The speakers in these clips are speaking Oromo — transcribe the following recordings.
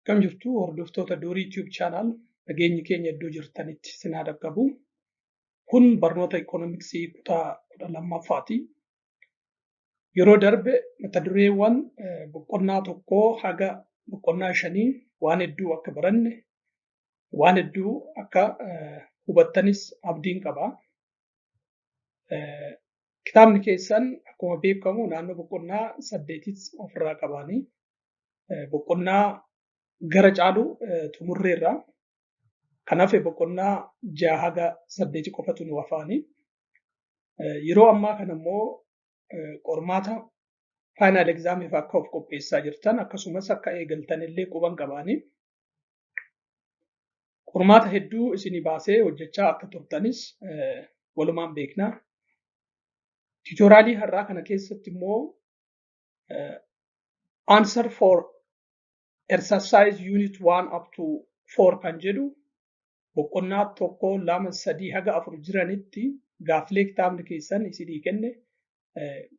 Kam jirtu hordoftoota Dorii Tube channel nageenyi keenya iddoo jirtanitti isin haa dhaqqabu. Kun barnoota ikoonomiksii kutaa 12ffaati. Yeroo darbe mata dureewwan boqonnaa tokkoo haga boqonnaa 5 waan hedduu akka baranne waan hedduu akka hubattanis abdiin qaba. Kitaabni keessan akkuma beekamu naannoo boqonnaa 8 ofirraa qabaani. Boqonnaa gara caalu xumurreerra. Kanaaf boqonnaa 6 haga 8 qofatu nu hafaani. Yeroo ammaa kana immoo qormaata final exam akka of qopheessaa jirtan akkasumas akka eegaltan illee quban qabaani. Qormaata hedduu isinii baasee hojjechaa akka turtanis walumaan beekna. Tuutoraalii har'aa kana keessatti immoo answer for exercise unit 1 up to 4 kan jedhu boqonnaa 1, 2, 3 haga 4 jiranitti gaaffilee kitaabni keessan isinii kenne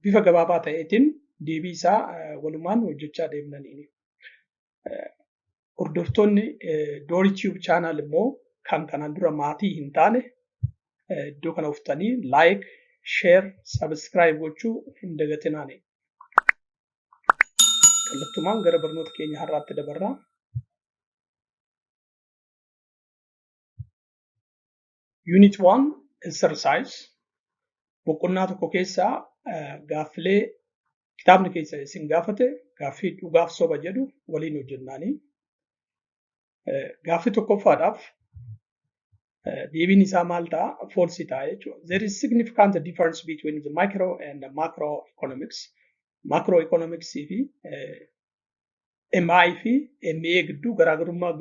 bifa gabaabaa ta'eetiin deebii isaa walumaan hojjechaa deemnaniini. Hordoftoonni Dorii Tube channel immoo kan kanaan dura maatii hin taane iddoo kana dhuftanii like, share, subscribe gochuu hin dagatinaani. Kallattumaan gara barnoota keenya har'aatti dabarra. Unit 1 exercise boqonnaa tokko keessaa gaaffilee kitaabni keessa isin gaafate gaaffii dhugaaf soba jedhu waliin hojjennaani. Gaaffii tokkoffaadhaaf deebiin isaa maal ta'a? False ta'a jechuudha. There is significant difference between the micro and the macroeconomics. Macroeconomics fi MI fi MA gidduu garaagarummaa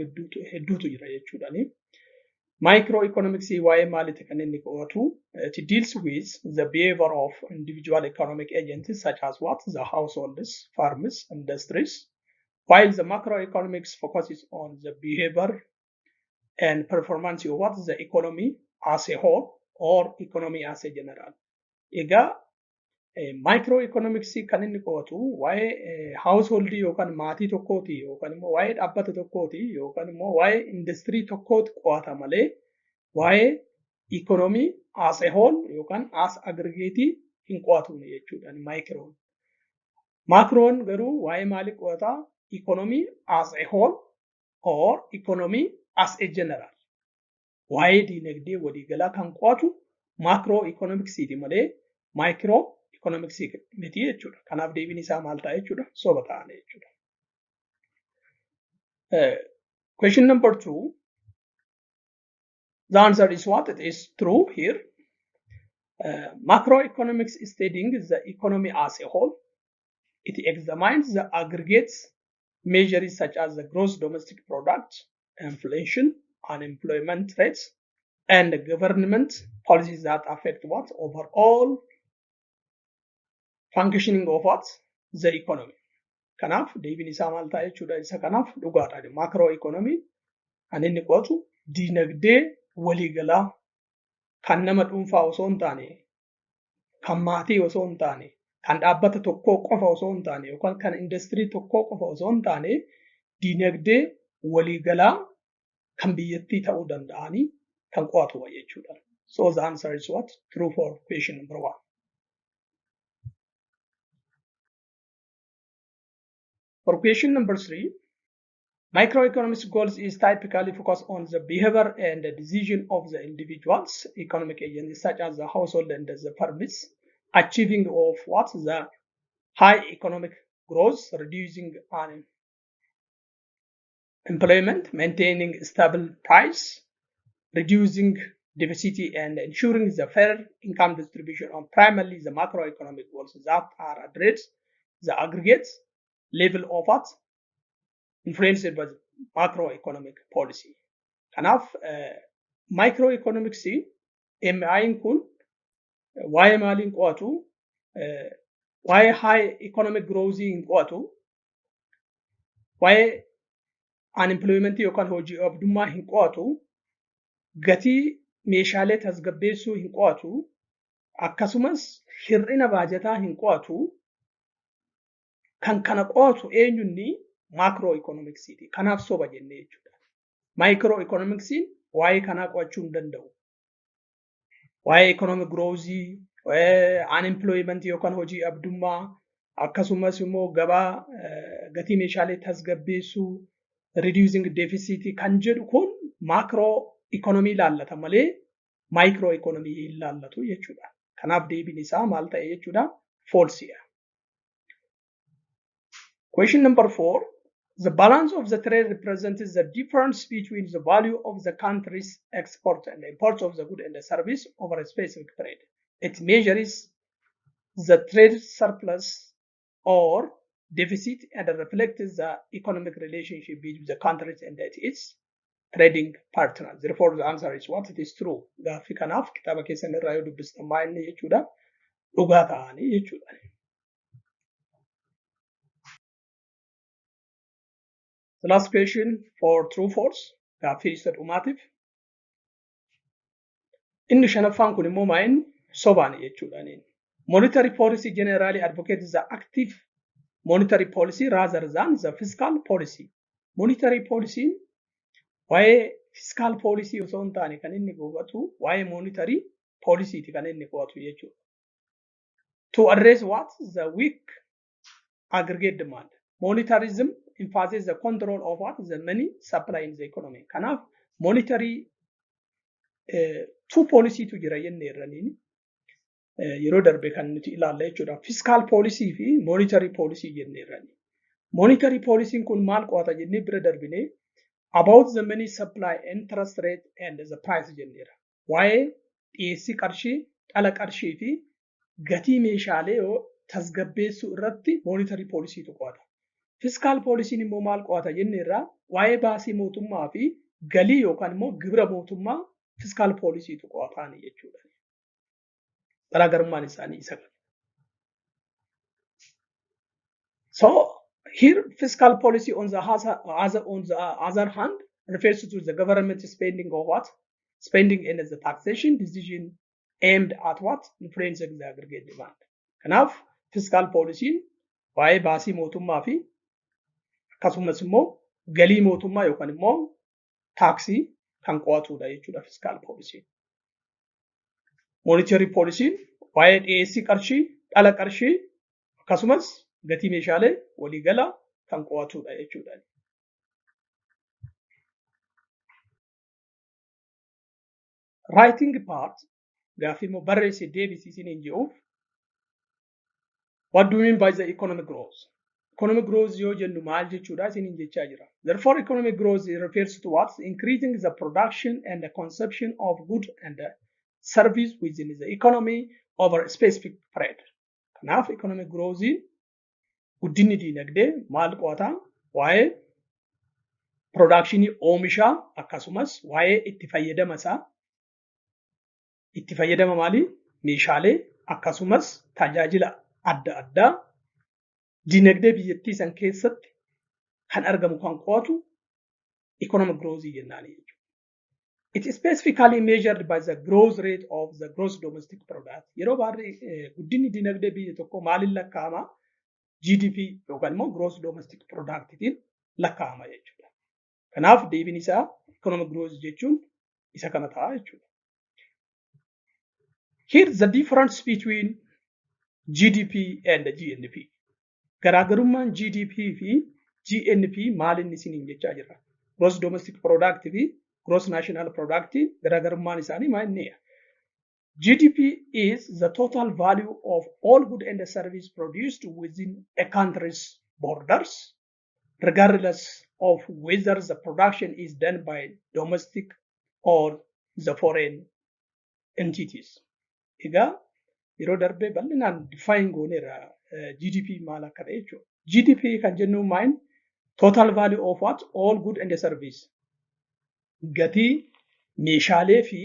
hedduutu jira jechuudhaani. Microeconomics waa'ee maaliiti kan inni qo'atu? It deals with the behavior of individual economic agents such as what? The households, farms, industries. While the macroeconomics focuses on the behavior and performance of what? The economy as a whole or economy as a general. Egaa microeconomics kan inni qo'atu waa'ee household yookaan maatii tokkooti yookaan immoo waa'ee dhaabbata tokkooti yookaan immoo waa'ee industirii tokkooti qo'ata malee waa'ee economy as a whole yookaan as aggregate hin qo'atu jechuudha microon. Macroon garuu waa'ee maalii qo'ata? Economy as a whole or economy as a general. Waa'ee dinagdee waliigalaa kan qo'atu macroeconomicsiti malee micro economics miti jechuudha. Kanaaf deebiin isaa maal ta'a jechuudha? Soba ta'a jechuudha. Question number 2. The answer is what? It is true here. Macroeconomics is studying the economy as a whole. It examines the aggregates measures such as the gross domestic product, inflation, unemployment rates, and government policies that affect what? Overall functioning of what? The economy. Kanaaf deebiin isaa maal ta'a jechuudha? Isa kanaaf dhugaadha. Macroeconomy kan inni qo'atu dinagdee waliigalaa kan nama dhuunfaa osoo hin taane, kan maatii osoo hin taane, kan dhaabbata tokkoo qofa osoo hin taane yookaan kan industirii tokkoo qofa osoo hin taane dinagdee waliigalaa kan biyyattii ta'uu danda'anii kan qo'atu jechuudha. So the answer is what? True for question number 1. For question number 3, microeconomics goals is typically focused on the behavior and the decision of the individuals, economic agents such as the household and the firms, achieving of what? The high economic growth, reducing unemployment, maintaining stable price, reducing deficit, and ensuring the fair income distribution on primarily the macroeconomic goals that are addressed the aggregates level of what? Influenced by the macroeconomic policy. Kanaaf microeconomics MI kun waa'ee maaliin qo'atu? Waa'ee high economic growth hin qo'atu? Waa'ee unemployment yookaan hojii dhabdummaa hin qo'atu? Gatii meeshaalee tasgabbeessuu hin qo'atu? Akkasumas hir'ina baajataa hin qo'atu? Kan kana qo'atu eenyunni macro economicsiiti. Kanaaf soba jennee jechuudha. Micro economicsiin waa'ee kanaa qo'achuu hin danda'u. Waa'ee economic growthii, unemployment yookaan hojii abdummaa, akkasumas immoo gabaa gatii meeshaalee tasgabbeessuu, reducing deficit kan jedhu kun macro economy ilaallata malee micro economy hin ilaallatu jechuudha. Kanaaf deebiin isaa maal ta'e jechuudha? False. Question number 4. The balance of the trade represents the difference between the value of the country's export and import of the good and the service over a specific trade. It measures the trade surplus or deficit and reflects the economic relationship between the countries and its trading partners. Therefore, the answer is what? It is true. Gaaffii kanaaf kitaaba keessan irraa yoo dubbistan maal jechuudha? Dhugaa ta'anii jechuudha. The last question for true false. Gaaffii isa dhumaatiif. Inni shanaffaan kun immoo maa'in sobaan jechuudha. Monetary policy generally advocates the active monetary policy rather than the fiscal policy. Monetary policy waa'ee fiscal policy osoo hin taane kan inni qo'atu waa'ee monetary policy ti kan inni qo'atu jechuudha. To address what? The weak aggregate demand. Monetarism emphasizes the control of what? The money supply in the economy. Kanaaf monetary two policy tu jira jennee irraniin yeroo darbe kan nuti ilaalla jechuudha. Fiscal policy fi monetary policy jennee irrani. Monetary policy kun maal qo'ata jennee bira darbinee about the money supply, interest rate and the price jenneera. Waa'ee dhiyeessii qarshii, dhala qarshii fi gatii meeshaalee tasgabbeessuu irratti monetary policy tu qo'ata. Fiscal policy immoo maal qo'ata jenneerra waa'ee baasii mootummaa fi galii yookaan immoo gibira mootummaa fiscal policy tu qo'ataani jechuudha. Garaagarummaan isaanii isa kana. So here fiscal policy on the other hand refers to the government spending of what? Spending and the taxation decision aimed at what? Influencing the aggregate demand. Kanaaf fiscal policy waa'ee baasii mootummaa fi akkasumas immoo galii mootummaa yookaan immoo taaksii kan qo'atudha jechuudha fiscal policy. Monetary policy waa'ee dhiyeessii qarshii, dhala qarshii akkasumas gatii meeshaalee waliigala kan qo'atudha jechuudha. Writing part gaaffii immoo barreessee deebisiisin hin jiruuf. What do you mean by the economic growth? Economic growth yoo jennu maal jechuudha isiniin jechaa jira. Therefore, economic growth refers to what? Increasing the production and the consumption of goods and service within the economy over a specific period. Kanaaf economic growth guddinni diinagdee maal qo'ata? Waa'ee production oomishaa akkasumas waa'ee itti fayyadama isaa. Itti fayyadama maalii? Meeshaalee akkasumas tajaajila adda addaa diinagdee biyyattii san keessatti kan argamu kan qo'atu economic growth jennaan jechuudha. It is specifically measured by the growth rate of the gross domestic product. Yeroo baay'ee guddinni diinagdee biyya tokko maaliin lakkaa'ama? GDP yookaan immoo gross domestic productiin lakkaa'ama jechuudha. Kanaaf deebiin isaa economic growth jechuun isa kana ta'a jechuudha. Here's the difference between GDP and GNP. Garaagarummaan GDP fi GNP maaliin isiniin jechaa jira? Gross domestic product fi gross national product garaagarummaan isaanii maalini? GDP is the total value of all goods and services produced within a country's borders, regardless of whether the production is done by domestic or the foreign entities. Egaa yeroo darbee bal'inaan define gooneera GDP maal akka ta'e jechuudha. GDP kan jennu maal? Total value of what? All goods and services. Gatii meeshaalee fi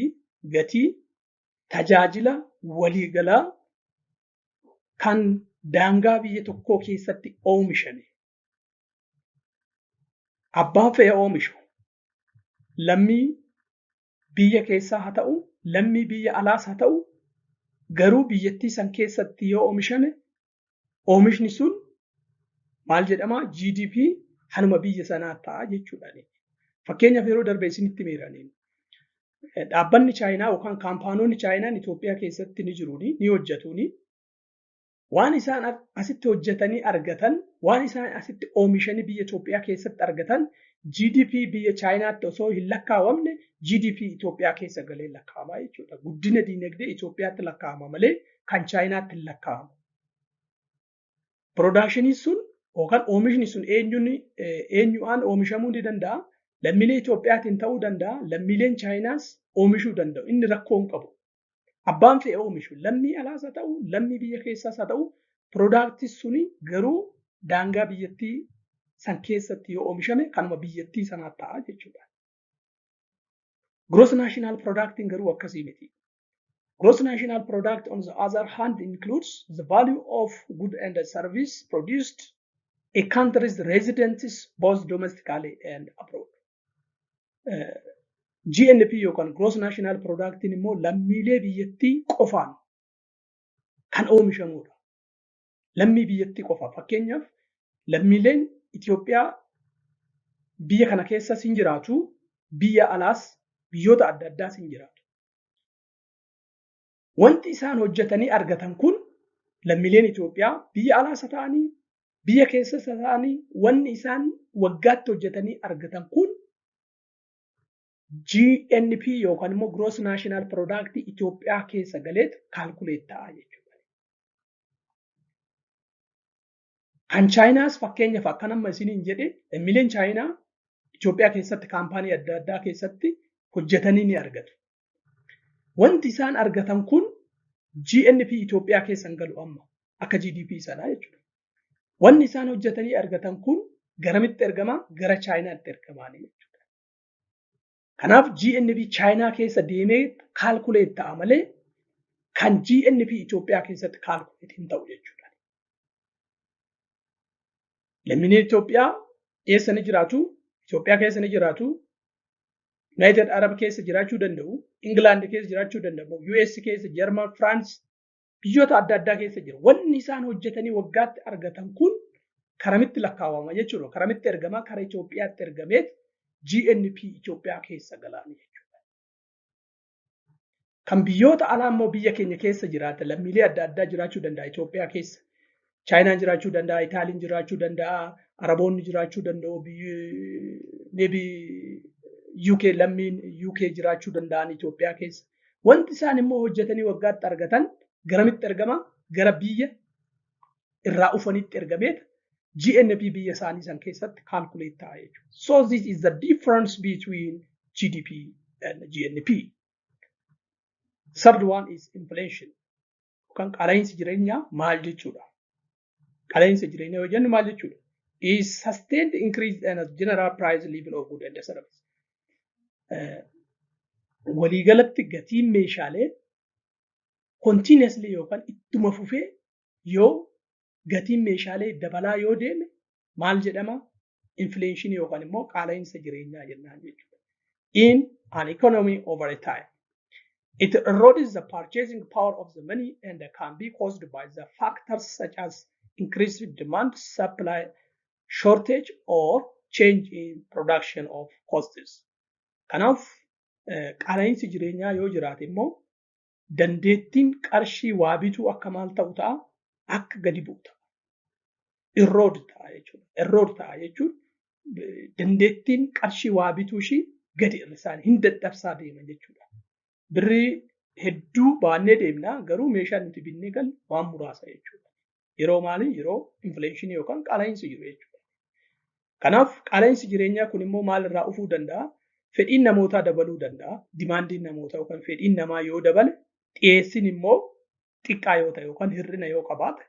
gatii tajaajila waliigalaa kan daangaa biyya tokkoo keessatti oomishame. Abbaan fe'ee oomishu lammii biyya keessaa haa ta'u, lammii biyya alaas haa ta'u, garuu biyyattii san keessatti yoo oomishame, oomishni sun maal jedhama? GDP kanuma biyya sanaa ta'a jechuudha. Fakkeenyaaf yeroo darbe isinitti meeraniin dhaabbanni Chaayinaa yookaan kaampaanoonni Chaayinaan Itoophiyaa keessatti ni jiruuni ni hojjetuuni. Waan isaan asitti hojjetanii argatan, waan isaan asitti oomishanii biyya Itoophiyaa keessatti argatan GDP biyya Chaayinaatti osoo hin lakkaawamne GDP Itoophiyaa keessa galee lakkaa'ama jechuudha. Guddina diinagdee Itoophiyaatti lakkaa'ama malee kan Chaayinaatti hin lakkaa'amu. Piroodaakshiniin sun yookaan oomishni sun eenyumaan oomishamuu ni danda'a. Lammiilee Itoophiyaatiin ta'uu danda'a. Lammiileen Chaayinaas oomishuu danda'u. Inni rakkoo hin qabu. Abbaan fe'ee oomishu lammii alaas haa ta'u, lammii biyya keessaas haa ta'u, piroodaaktii suni garuu daangaa biyyattii san keessatti yoo oomishame kanuma biyyattii sanaa ta'a jechuudha. Gross national productiin garuu akkasii miti. Gross national product on the other hand includes the value of goods and service produced a country's residents both domestically and abroad. GNP yookaan gross national productiin immoo lammiilee biyyattii qofaan kan oomishamudha. Lammii biyyattii qofa. Fakkeenyaaf lammiileen Itoophiyaa biyya kana keessas hin jiraatu, biyya alaas biyyoota adda addaas hin jiraatu. Wanti isaan hojjetanii argatan kun lammiileen Itoophiyaa biyya alaas haa ta'anii, biyya keessas haa ta'anii, wanni isaan waggaatti hojjetanii argatan kun GNP yookaan immoo Gross National Product Itoophiyaa keessa galeet kaalkuleet ta'a jechuudha. Kan Chaayinaas fakkeenyaaf akka nama isiniin jedhe lammiileen Chaayinaa Itoophiyaa keessatti kaampaanii adda addaa keessatti hojjetanii ni argatu. Wanti isaan argatan kun GNP Itoophiyaa keessa hin galu amma akka GDP sanaa jechuudha. Wanni isaan hojjetanii argatan kun garamitti ergama? Gara Chaayinaatti ergamaanii jechuudha. Kanaaf GNP Chaayinaa keessa deemee kaalkuleet ta'a malee kan GNP Itoophiyaa keessatti kaalkuleet hin ta'u jechuudha. Lammiileen Itoophiyaa eessa ni jiraatu? Itoophiyaa keessa ni jiraatu. United Arab keessa jiraachuu danda'u. England keessa jiraachuu danda'u. US keessa, German, France biyyoota adda addaa keessa jiru. Wanni isaan hojjetanii waggaatti argatan kun karamitti lakkaawama jechuudha. Karamitti ergama? Kara Itoophiyaatti ergameet GNP Itoophiyaa keessa galaani jechuudha. Kan biyyoota alaa immoo biyya keenya keessa jiraata lammiilee adda addaa jiraachuu danda'a Itoophiyaa keessa. Chaayinaan jiraachuu danda'a, Itaaliin jiraachuu danda'a, Araboonni jiraachuu danda'u, maybe UK lammiin UK jiraachuu danda'an Itoophiyaa keessa. Wanti isaan immoo hojjetanii waggaatti argatan garamitti ergama? Gara biyya irraa dhufanitti ergameet GNP biyya isaanii san keessatti kaalkuleet ta'a jechuudha. So this is the difference between GDP and GNP. Third one is inflation. Kan qaala'insi jireenyaa maal jechuudha? Qaala'insi jireenyaa yoo jennu maal jechuudha? Is sustained increase in a general price level of goods and services. Waliigalatti gatiin meeshaalee continuously yookaan ittuma fufee yoo gatiin meeshaalee dabalaa yoo deeme maal jedhama? Inflation yookaan immoo qaala'insa jireenyaa jennaan jechuudha. In an economy over a time. It erodes the purchasing power of the money and can be caused by the factors such as increased demand, supply shortage or change in production of costs. Kanaaf qaala'insi jireenyaa yoo jiraate immoo dandeettiin qarshii waa bituu akka maal ta'u ta'a? Akka gadi bu'u ta'a. Erode ta'a jechuudha. Erode ta'a jechuun dandeettiin qarshii waa bituu ishii gadi irrisaan hin dadhabsaa deema jechuudha. Birrii hedduu baannee deemna garuu meeshaa nuti binnee galu waan muraasa jechuudha. Yeroo maali? Yeroo inflation yookaan qaala'insi jiru jechuudha. Kanaaf qaala'insi jireenyaa kun immoo maal irraa dhufuu danda'a? Fedhiin namootaa dabaluu danda'a. Dimaandiin namootaa yookaan fedhiin namaa yoo dabale dhiyeessin immoo xiqqaa yoo ta'e yookaan hir'ina yoo qabaate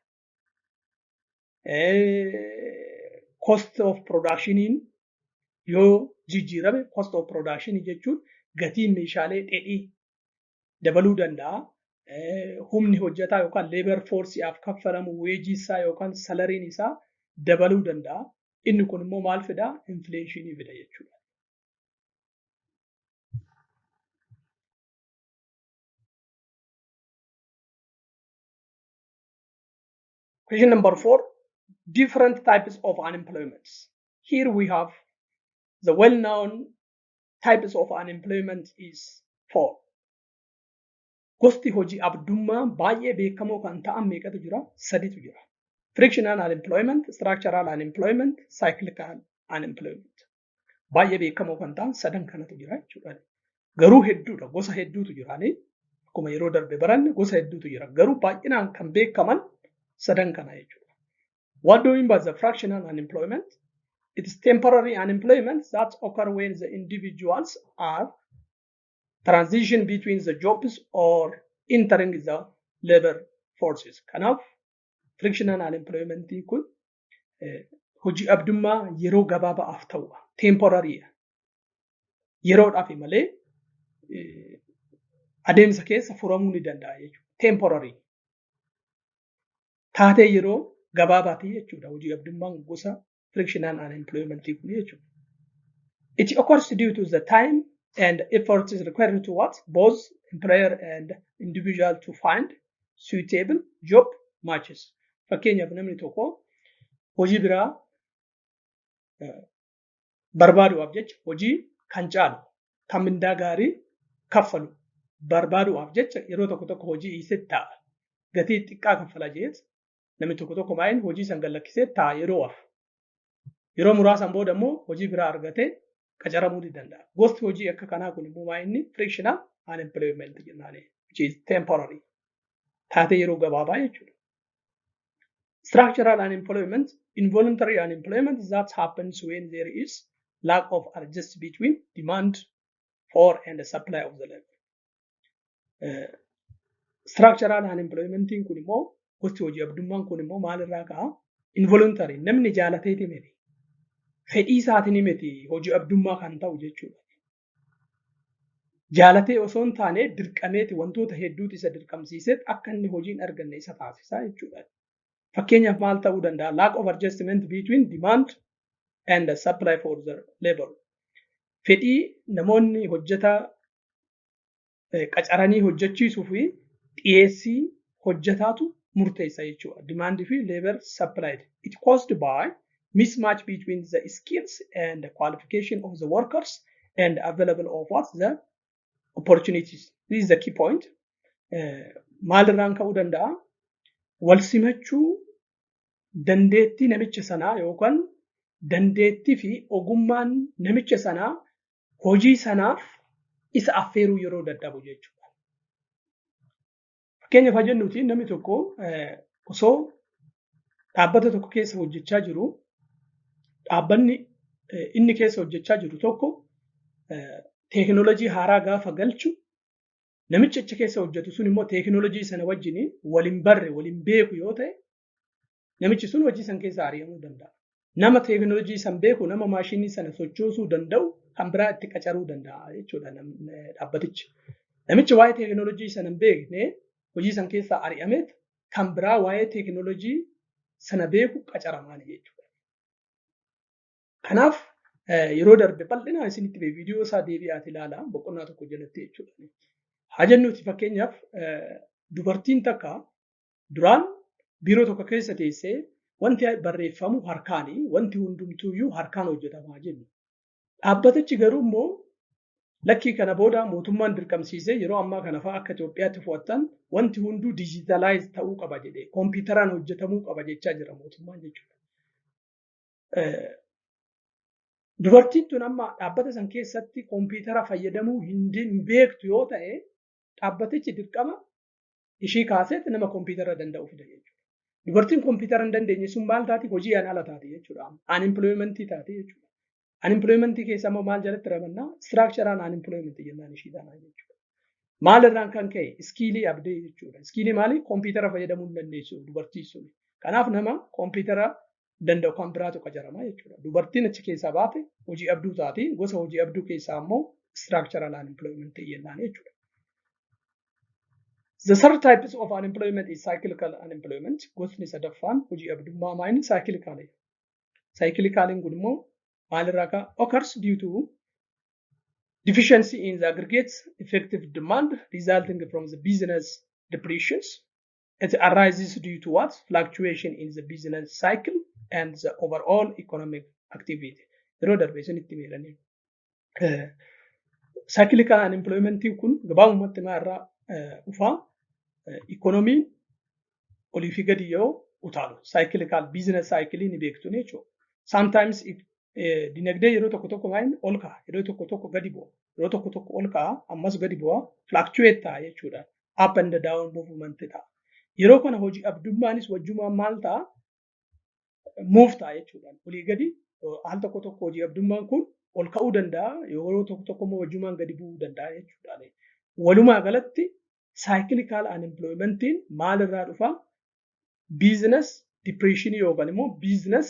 cost of productioniin yoo jijjiirame cost of production jechuun gatiin meeshaalee dheedhii dabaluu danda'a. Humni hojjetaa yookaan labor force'aaf kaffalamu weejiisaa yookaan salariin isaa dabaluu danda'a. Inni kun immoo maal fidaa? Infleeshinii fida jechuudha. Question number 4, different types of unemployment. here we have the well-known types of unemployment is 4. Gosti hojii abdummaa baay'ee beekamoo kan ta'an meeqatu jira? 3tu jira. Frictional unemployment, structural unemployment, cyclical unemployment. Baay'ee beekamoo kan ta'an 3 kanatu jira jechuudha. Garuu hedduudha, gosa hedduutu jiraanii. Akkuma yeroo darbe baranne gosa hedduutu jira. Garuu baay'inaan kan beekaman 3 kana jechuudha. What do we mean by the fractional unemployment? It is temporary unemployment that occurs when the individuals are transition between the jobs or entering the labor forces. Kanaaf frictional unemployment kun hojii abdummaa yeroo gabaabaaf ta'udha. Temporary. Yeroodhaaf malee adeemsa keessa furamuu ni danda'a jechuudha. Temporary. Taatee yeroo gabaabaati jechuudha. Hojii abdummaan gosa frictional unemployment kun jechuudha. It occurs due to the time and effort is required to what? Both employer and individual to find suitable job matches. Fakkeenyaaf namni tokko hojii biraa barbaaduudhaaf jecha hojii kan caalu kan mindaa gaarii kaffalu barbaaduudhaaf jecha yeroo tokko hojii dhiisee taa'a. Gatii xiqqaa kaffala jeet namni tokko maayin hojii san gallakkisee taa'a yeroof. Yeroo muraasan booda immoo hojii biraa argatee qacaramuu ni danda'a. Gosti hojii akka kanaa kun immoo maayinni frictional unemployment jennaani, which is temporary. Taatee yeroo gabaabaa jechuudha. Structural unemployment, involuntary unemployment that happens when there is lack of adjustment between demand for and the supply of the labor. Structural unemployment kun immoo gosti hojii abdummaan kun immoo maalirraa ka'a? Involuntary, namni jaalateeti miti. Fedhii isaatiin miti hojii abdummaa kan ta'u jechuudha. Jaalatee osoo hin taane dirqameeti wantoota hedduutu isa dirqamsiiseet akka inni hojiin arganne isa taasisaa jechuudha. Fakkeenyaaf maal ta'uu danda'a? Lack of adjustment between demand and the supply for the labor. Fedhii namoonni hojjetaa qacaranii hojjechiisuu fi dhiyeessii hojjetaatu murteessa jechuudha. Demand fi labor supplied. It caused by mismatch between the skills and the qualification of the workers and available of what the opportunities. This is the key point. Maalirraan ka'uu danda'a? Wal simachuu dandeettii namicha sanaa yookaan dandeettii fi ogummaan namicha sanaa hojii sanaaf isa affeeruu yeroo dadhabu jechuudha. Fakkeenyaaf jennuuti namni tokko osoo dhaabbata tokko keessa hojjechaa jiru, dhaabbanni inni keessa hojjechaa jiru tokko teekinooloojii haaraa gaafa galchu namicha achi keessa hojjetu sun immoo teekinooloojii sana wajjin waliin barre waliin beeku yoo ta'e namichi sun hojii san keessa ari'amuu danda'a. Nama teekinooloojii san beeku nama maashinii sana sochoosuu danda'u kan biraa itti qacaruu danda'a jechuudha dhaabbatichi. Namichi waa'ee teekinooloojii sana hin beekne hojii san keessaa ari'ameet kan biraa waa'ee teekinooloojii sana beeku qacaramaan jechuudha. Kanaaf yeroo darbe bal'inaan isinitti viidiyoo isaa deebi'aati ilaalaa boqonnaa tokko jalatti jechuudha. Haa jennuuti fakkeenyaaf dubartiin takka duraan biiroo tokko keessa teessee wanti barreeffamu harkaanii wanti hundumtuuyyuu harkaan hojjetamaa jennu. Dhaabbatichi garuu immoo lakkii kana booda mootummaan dirqamsiisee yeroo ammaa kana fa'aa akka Itoophiyaatti fudhattan wanti hunduu dijitaalaayiz ta'uu qaba jedhee kompiitaraan hojjetamuu qaba jechaa jira mootummaan jechuudha. Dubartiin tun amma dhaabbata san keessatti kompiitara fayyadamuu hin beektu yoo ta'e dhaabbatichi dirqama ishii kaaseetti nama kompiitara danda'u fida jechuudha. Dubartiin kompiitara hin dandeenye sun maal taati? Hojii ala taati jechuudha. Unemploymentii taati jechuudha. Unemploymentii keessa immoo maal jalatti ramannaa? Structural unemployment jennaan ishii taanaa jechuudha. Maalirraan kan ka'e? Iskiilii abdee jechuudha. Iskiilii maali? Kompiitara fayyadamuu hin dandeessu dubartii sun. Kanaaf nama kompiitara danda'u kan biraatu qacaramaa jechuudha. Dubartiin achi keessaa baate hojii abduu taati. Gosa hojii abduu keessaa immoo structural unemployment jennaan jechuudha. The third type of unemployment is cyclical unemployment. Gosni sadaffaan hojii abdummaa maayini cyclical. Cyclicaliin kun immoo maalirraa ka'a? Occurs due to deficiency in the aggregate effective demand resulting from the business depreciations. It arises due to what? Fluctuation in the business cycle and the overall economic activity. Yeroo darbe isinitti meelanii. Cyclical unemployment kun gabaabumatti maalirraa dhufaa economiin olii fi gadi yoo utaalu cyclical business cycle ni beektu jechuudha. Sometimes dinagdee yeroo tokko maal ol ka'a, yeroo tokko gadi bu'a, yeroo tokko ol ka'a, ammas gadi bu'a, fluctuate ta'a jechuudha. Up and down movement ta'a. Yeroo kana hojii abdummaanis wajjumaan maal ta'a? Move ta'a jechuudha. Olii gadi al tokko hojii abdummaan kun ol ka'uu danda'a, yeroo tokko immoo wajjumaan gadi bu'uu danda'a jechuudha. Walumaa galatti cyclical unemploymentiin maalirraa dhufa? Business depression yookaan immoo business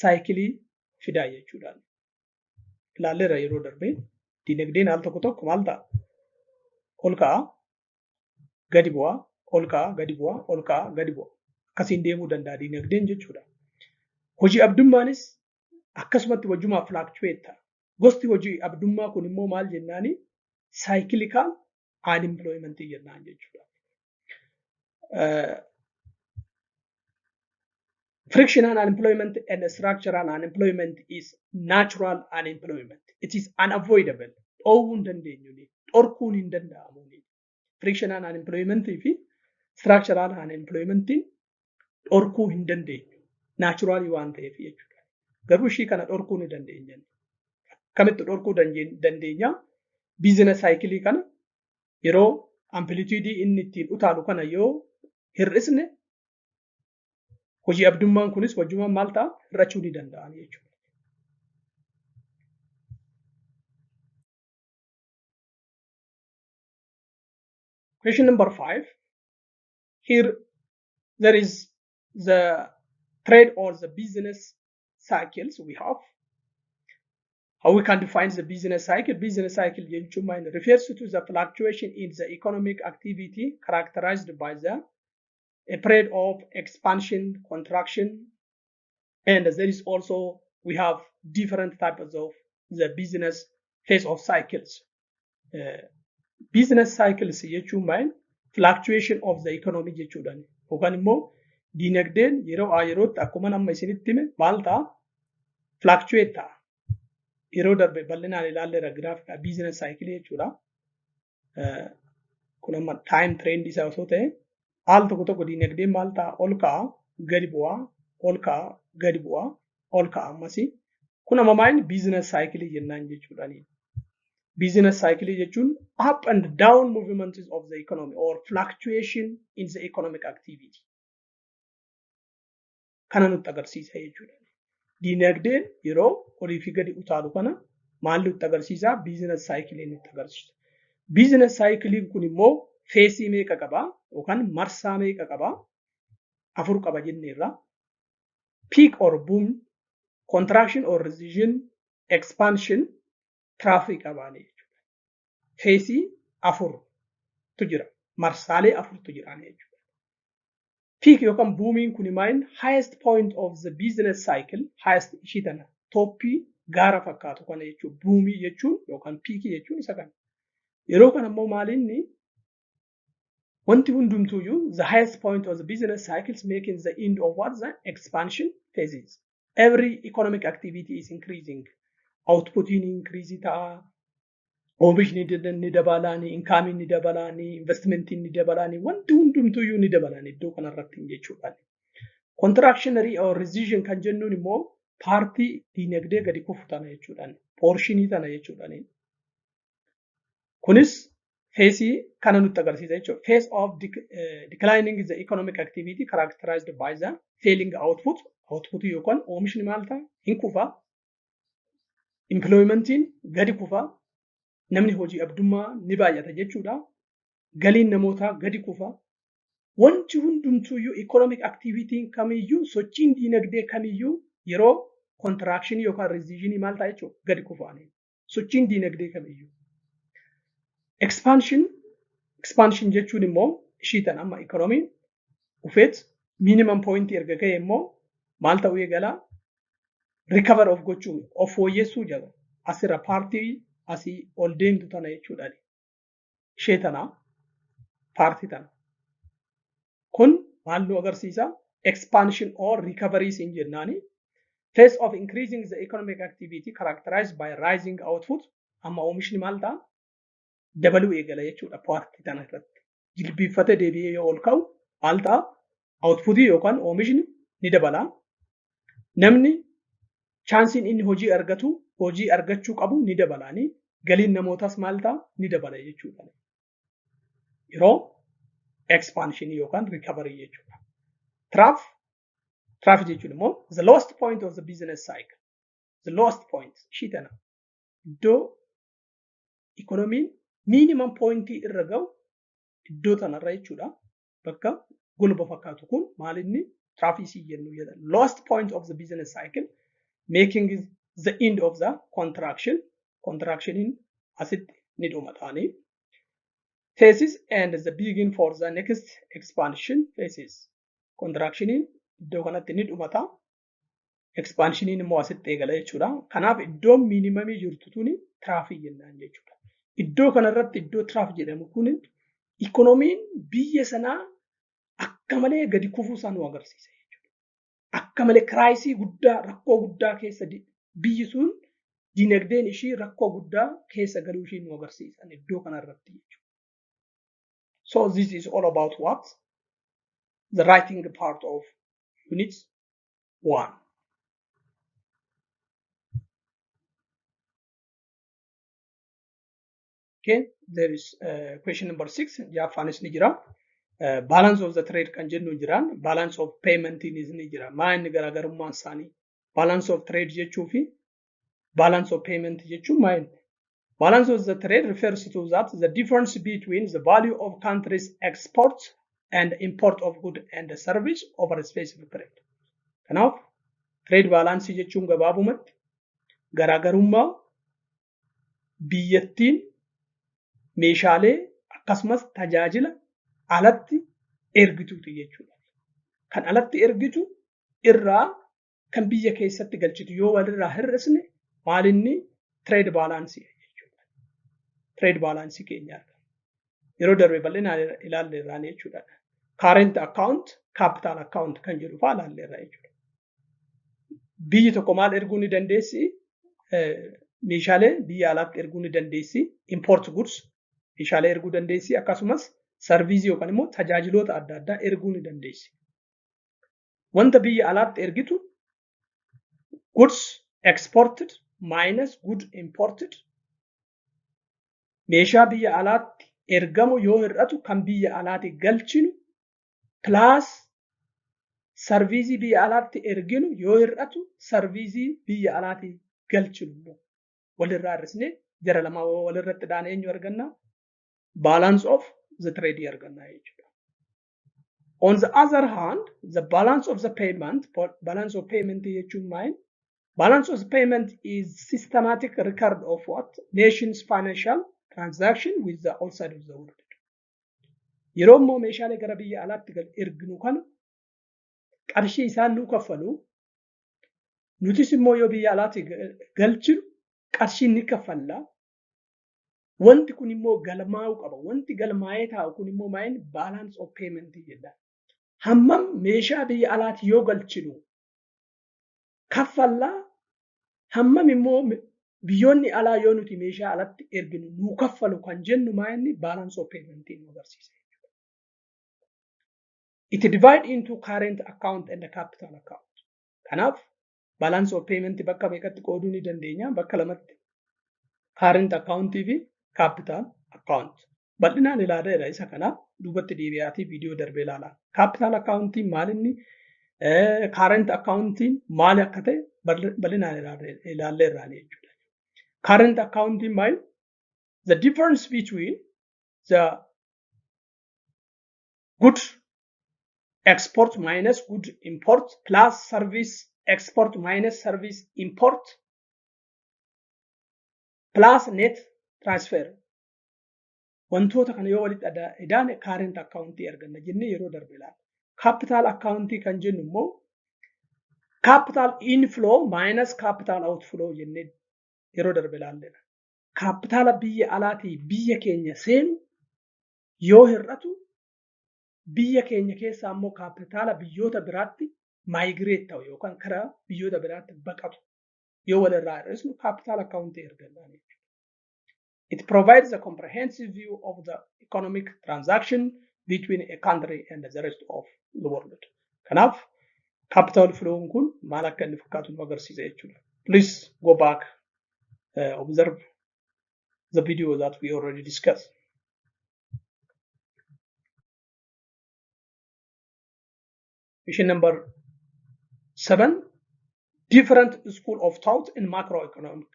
cycle fidaa jechuudha. Ilaalleerra yeroo darbee dinagdeen al tokko maal ta'a? Ol ka'a, gadi bu'a, ol ka'a, gadi bu'a, ol ka'a, gadi bu'a. Akkasiin deemuu danda'a dinagdeen jechuudha. Hojii abdummaanis akkasumatti wajjumaa fluctuate ta'a. Gosti hojii abdummaa kun immoo maal jennaani? Cyclical unemployment jennaan jechuudha. Frictional unemployment and structural unemployment is natural unemployment. It is unavoidable. Dhowwuu hin dandeenyu, dhorkuun hin danda'amu. Frictional unemployment fi structural unemployment dhorkuu hin dandeenyu. Natural waan ta'eef jechuudha. Garuu ishii kana dhorkuu ni dandeenya. Akkamitti dhorkuu dandeenya? Business cycle kana yeroo amplitude inni ittiin utaalu kana yoo hir'isne hojii abdummaan kunis wajjumaan maal ta'a? Hir'achuu ni danda'an jechuudha. Question number 5. Here there is the trade or the business cycles we have. How we can define the business cycle? Business cycle refers to the fluctuation in the economic activity characterized by a period of expansion, contraction, and there is also we have different types of the business phase of cycles. Business cycles jechuun fluctuation of the economy jechuudhaan yookaan immoo dinagdeen yerootti akkuma amma isinitti hime maal ta'a? Fluctuate ta'a. Yeroo darbe bal'inaan ilaalleera giraafika business cycle jechuudha. Kun amma time trend isaa osoo ta'e al tokko dinagdeen maal ta'a? Ol ka'a, gadi bu'a, ol ka'a, gadi bu'a, ol ka'a ammasi. Kun amma maal business cycle jennaan jechuudhaani. Business cycle jechuun up and down movements of the economy or fluctuation in the economic activity. Kana nutti agarsiisa jechuudha. Dinagdeen yeroo olii fi gadi utaalu kana maal nutti agarsiisa? Business cycle nutti agarsiisa. Business cycle kun immoo feesii meeqa qaba yookaan marsaa meeqa qaba? 4 qaba jenneerra. Peak or boom, contraction or recession, expansion, traffic qabaanii jechuudha. Feesii 4tu jira. Marsaalee 4tu jiraan jechuudha. Peak yookaan boomiin kun maal? Highest point of the business cycle, highest ishii tana toppii gaara fakkaatu kana jechuudha. Boomii jechuun yookaan peakii jechuun isa kana. Yeroo kana immoo maalinni wanti hundumtuuyyuu the highest point of the business cycles making the end of what? The expansion phases. Every economic activity is increasing. Outputiin increase ta'a. Oomishni ni dabalaani, inkaamiin ni dabalaani, investmentiin ni dabalaani, wanti hundumtuuyyuu ni dabalaani iddoo kanarratti jechuudha. Contractionary or recession kan jennuun immoo paartii dinagdee gadi kufu tana jechuudhaan, poorshinii tana jechuudhaan. Kunis feesii kana nutti agarsiisa jechuudha. Phase of declining the economic activity characterized by the failing output. Output yookaan oomishni maal ta'a? Hin kufa. Employmentiin gadi kufa. Namni hojii abdummaa ni baay'ata jechuudha. Galiin namootaa gadi kufa. Wanti hundumtuuyyuu economic activity kamiyyuu sochiin dinagdee kamiyyuu yeroo contraction yookaan recession maal ta'a jechuudha? Gadi kufaani. Sochiin dinagdee kamiyyuu. Expansion jechuun immoo ishii tan amma economy ufeet minimum point erga ga'e immoo maal ta'uu eegala? Recover of gochuu of fooyyessuu jala asirra paartii asii ol deemtu tana jechuudha. Ishee tana paartii tana. Kun maal nu agarsiisa? expansion or recoveries in jennani. Phase of increasing the economic activity characterized by rising output amma oomishni maal ta'a dabaluu eegala jechuudha paartii tana irratti. Jilbiiffatee deebi'ee yoo ol ka'u maal ta'a outputii yookaan oomishni ni dabala. Namni chaansiin inni hojii argachuu qabu ni dabalaani. Galiin namootaas maal ta'a ni dabala jechuudha. Yeroo expansion yookaan recovery jechuudha. Trough jechuun immoo the lowest point of the business cycle. The lowest point ishii tana iddoo ikonomiin minimum pointii irra ga'u iddoo tanarra jechuudha. Bakka golba fakkaatu kun maal inni trough jennu jedha. Lowest point of the business cycle making the end of the contraction. Contractionin asitti ni dhumataani. Phases and the begin for the next expansion phases. Contractionin iddoo kanatti ni dhumata. Expansionin immoo asitti eegala jechuudha. Kanaaf iddoon minimumii jirtu tuni trough jennaan jechuudha. Iddoo kanarratti iddoo trough jedhamu kun ikonomiin biyya sanaa akka malee gadi kufuu isaa nu agarsiisa jechuudha. Akka malee kiraayisii guddaa rakkoo guddaa keessa biyyi sun dinagdeen ishii rakkoo guddaa keessa galuu ishii nu agarsiisan iddoo kanarratti jechuudha. So this is all about what? The writing part of unit 1. Okay, there is question number 6. Jaafaanis ni jira. Balance of the trade kan jennu jiran. Balance of payment ni jira. Maa inni garaagarummaan isaanii. Balance of trade jechuu fi balance of payment jechuun maa inni? Balance of the trade refers to that the difference between the value of countries' export and import of good and service over a specific period. Kanaaf trade balance jechuun gabaabumatti garaagarummaa biyyattiin meeshaalee akkasumas tajaajila alatti ergituuti jechuudha. Kan alatti ergitu irraa kan biyya keessatti galchitu yoo walirraa hir'isne maalinni trade balance jechuudha. Trade balance keenya argama. Yeroo darbe bal'inaan ilaalleerraa jechuudha. Current account, capital account kan jedhu fa'aa ilaalleerraa jechuudha. Biyyi tokko maal erguu ni dandeessi? Meeshaalee biyya alaatti erguu ni dandeessi. Import goods meeshaalee erguu dandeessi. Akkasumas sarviizii yookaan immoo tajaajiloota adda addaa erguu ni dandeessi. Wanta biyya alaatti ergitu goods exported minus good imported. Meeshaa biyya alaatti ergamu yoo hir'atu kan biyya alaatti galchinu plus sarviizii biyya alaatti erginu yoo hir'atu sarviizii biyya alaatti galchinu walirraa hir'isne jara lama walirratti dhaane eenyu arganna? Balance of the trade arganna jechuudha. On the other hand, the balance of payment jechuun maal? Balance of payment is systematic record of what? Nation's financial transaction with the outside of the world. Yeroo immoo meeshaalee gara biyya alaatti erginu kana qarshii isaan nu kaffalu nutis immoo yoo biyya alaatti galchinu qarshii ni kaffalla. Wanti kun immoo galmaa'uu qaba. Wanti galmaa'ee taa'u kun immoo maal? Balance of payment jedha. Hammam meeshaa biyya alaatti yoo galchinu kaffalla, hammam immoo biyyoonni alaa yoo nuti meeshaa alatti erginu nu kaffalu kan jennu maal? Balance of payment nu agarsiisa. It divide into current account and capital account. Kanaaf balance of payment bakka meeqatti qooduu ni dandeenya? Bakka lamatti. Current account fi capital account. Bal'inaan ilaalleerra isa kanaaf duubatti deebi'aatii viidiyoo darbee ilaalaa. Capital account maal inni? Current account maal akka ta'e bal'inaan ilaalleerra jechuudha. Current account maal? The difference between the good export minus good import plus service export minus service import plus net transfer. Wantoota kana yoo walitti idaane current account arganna jennee yeroo darbe ilaalla. Capital account kan jennu immoo capital inflow minus capital outflow jennee yeroo darbe ilaalleera. Capital biyya alaatii biyya keenya seenu yoo hir'atu biyya keenya keessaa immoo kaapitaala biyyoota biraatti maayigireet ta'u yookaan karaa biyyoota biraatti baqatu yoo walirraa hir'isnu kaapitaala akkaawuntii ergannaan jechuudha. It provides a comprehensive view of the economic transaction between a country and the rest of the world. Kanaaf capital flow kun maal akka inni fakkaatu nu agarsiisa jechuudha. Please go back, observe the video that we already discussed. Question number 7. Different school of thought in macroeconomic.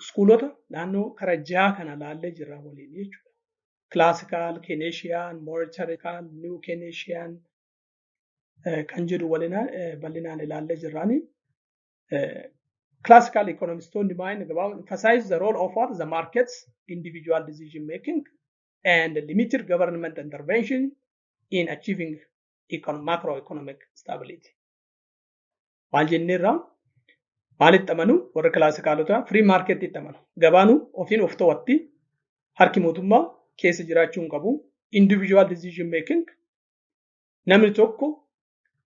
Schoolota naannoo karaa jaha kana laallee jirra waliin jechuudha. Classical, Keynesian, monetarical, new Keynesian kan jedhu bal'inaan ilaallee jirraani. Classical economistoonni maayini gabaabaa emphasize the role of what? The markets, individual decision making, and limited government intervention in achieving macroeconomic stability. Maal jenneerra maalitti amanu warra kilaasikaalota free market itti amanu. Gabaanu ofiin of to'atti harki mootummaa keessa jiraachuu hin qabu. Individual decision making namni tokko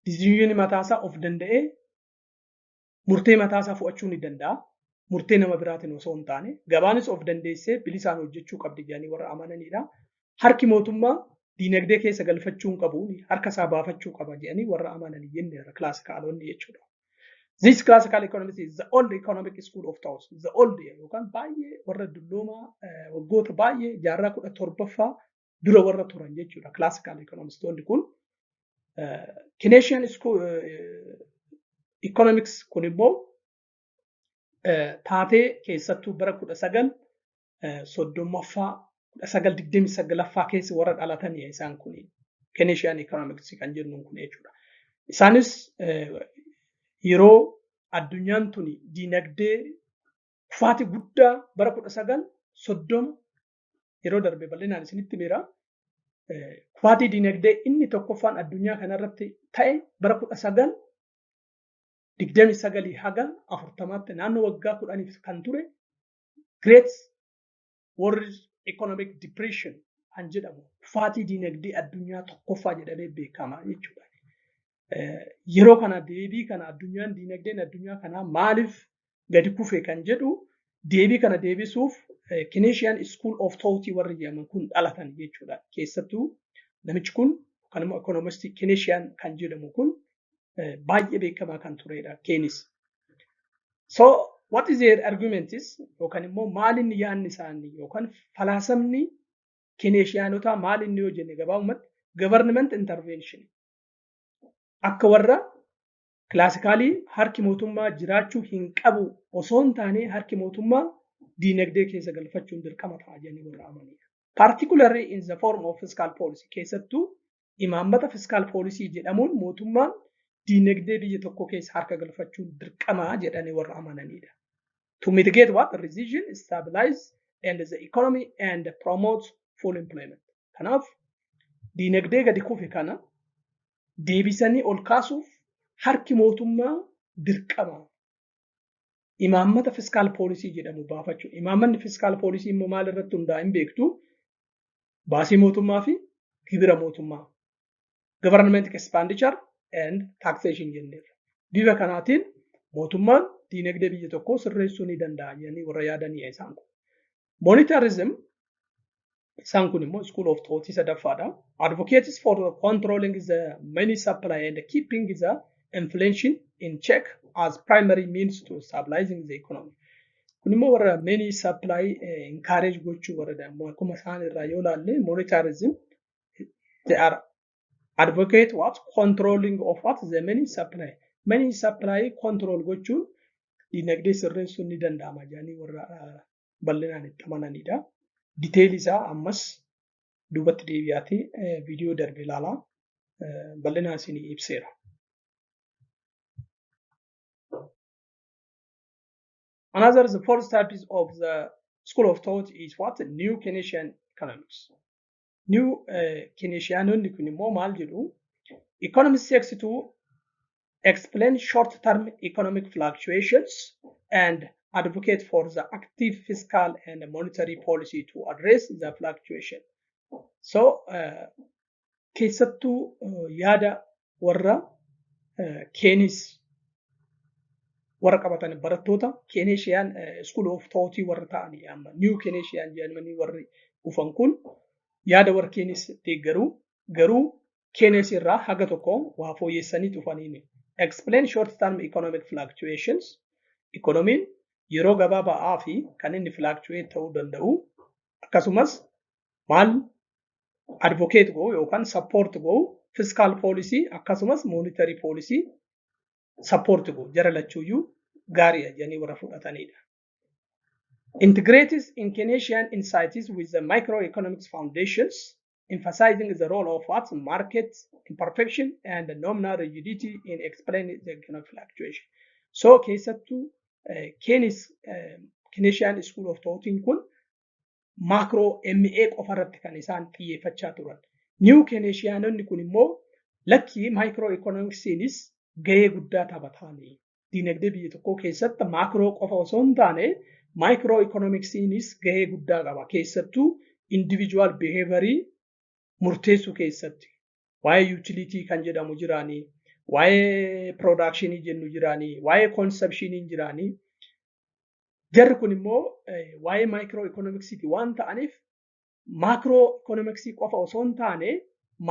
decision mataasaa of danda'ee murtee mataasaa fudhachuu ni danda'a. Murtee nama biraatiin osoo hin taane gabaanis of dandeessee bilisaan hojjechuu qabdi jedhanii warra amananidha. Harki mootummaa diinagdee keessa galfachuu hin qabu, harka isaa baafachuu qaba jedhanii warra amananii jenneerra kilaasikaalonni jechuudha. This classical economics is the old economic school of thought. The old yookaan baay'ee warra dulloomaa waggoota baay'ee jaarraa 17ffaa dura warra turan jechuudha. Classical economistoonni kun Keynesian economics kun immoo taatee keessattuu bara 1930ffaa 1929ffaa keessa warra dhalatanii isaan kun Keynesian economics kan jennuun kun jechuudha. Isaanis yeroo addunyaan tuni diinagdee kufaatii guddaa bara 1930 yeroo darbe bal'inaan isinitti meera. Kufaatii diinagdee inni tokkoffaan addunyaa kanarratti ta'e bara 1929 haga 40tti naannoo waggaa 10 kan ture Great World Economic Depression kan jedhamu kufaatii diinagdee addunyaa tokkoffaa jedhamee beekama jechuudha. Yeroo kana deebii kana addunyaan diinagdeen addunyaa kanaa maaliif gadi kufe kan jedhu deebii kana deebisuuf Keynesian School of Thought warri jedhaman kun dhalatan jechuudha. Keessattuu namichi kun kan immoo economist Keynesian kan jedhamu kun baay'ee beekamaa kan turedha Keynes. So what is their argument is yookaan immoo maalinni yaadni isaanii yookaan falaasamni Keynesianotaa maalinni yoo jenne gabaabumatti government intervention. Akka warra kilaasikaalii harki mootummaa jiraachuu hin qabu osoo hin taane harki mootummaa diinagdee keessa galfachuun dirqama ta'a jedhanii warra amanidha. Particularly in the form of fiscal policy keessattuu imaammata fiscal policy jedhamuun mootummaan diinagdee biyya tokko keessa harka galfachuun dirqama jedhanii warra amananidha. To mitigate what? Recession, stabilize and the economy and promote full employment. Kanaaf diinagdee gadi kufe kana deebisanii ol kaasuuf harki mootummaa dirqama. Imaammata fiskaal poolisii jedhamu baafachuun. Imaammanni fiskaal poolisii immoo maal irratti hundaa'e hin beektu? Baasii mootummaa fi gibira mootummaa. Government expenditure and taxation jenneerra. Bifa kanaatiin mootummaan diinagdee biyya tokkoo sirreessuu ni danda'a jedhanii warra yaadanii isaan kun. Monetarism isaan kun immoo school of thought sadaffaadha. Advocates for controlling the money supply and keeping the inflation in check as primary means to stabilizing the economy. Kun immoo warra money supply encourage gochuu warra akkuma isaan irraa yoo ilaalle monetarism they are advocate what? Controlling of what? The money supply. Money supply control gochuun diinagdee sirreessuun ni danda'ama jedhanii warra bal'inaan itti amananidha. Detail isaa ammas duubatti deebi'aatee viidiyoo darbe ilaalaa bal'inaan isinii ibseera. Another the fourth studies of the school of thought is what? New Keynesian economics. New Keynesianonni kun immoo maal jedhu? Economists seeks to explain short-term economic fluctuations and advocate for the active fiscal and monetary policy to address the fluctuation. So keessattuu yaada warra Keenis warra qabatan barattoota Keeneeshiyaan School of Thoughtii warra ta'anii amma New Keeneeshiyaan jedhamanii warri dhufan kun yaada warra Keenis garuu Keenes irraa haga tokko waa fooyyessanii dhufaniini. Explain short-term economic fluctuations. Economiin yeroo gabaabaa fi kan inni fluctuate ta'uu danda'u. Akkasumas maal advocate go yookaan support go fiscal policy akkasumas monetary policy support go jara lachuuyyuu gaarii jedhanii warra fudhatanidha. Integrates in Keynesian insights with the microeconomics foundations, emphasizing the role of what market imperfection and the nominal rigidity in explaining the economic fluctuation. So keessattuu Keynesian School of Thoughtiin kun macro MA qofa irratti kan isaan xiyyeeffachaa turan. New Keynesianonni kun immoo lakkii microeconomicsiinis gahee guddaa taphatanii dinagdee biyya tokkoo keessatti macro qofa osoo hin taane microeconomicsiinis gahee guddaa qaba. Keessattuu individual behaviorii murteessuu keessatti waa'ee utility kan jedhamu jiraanii, waa'ee productionii jennu jiraanii, waa'ee consumptionii jiraanii. Jarri kun immoo waa'ee microeconomicsiiti waan ta'aniif macroeconomicsii qofa osoo hin taane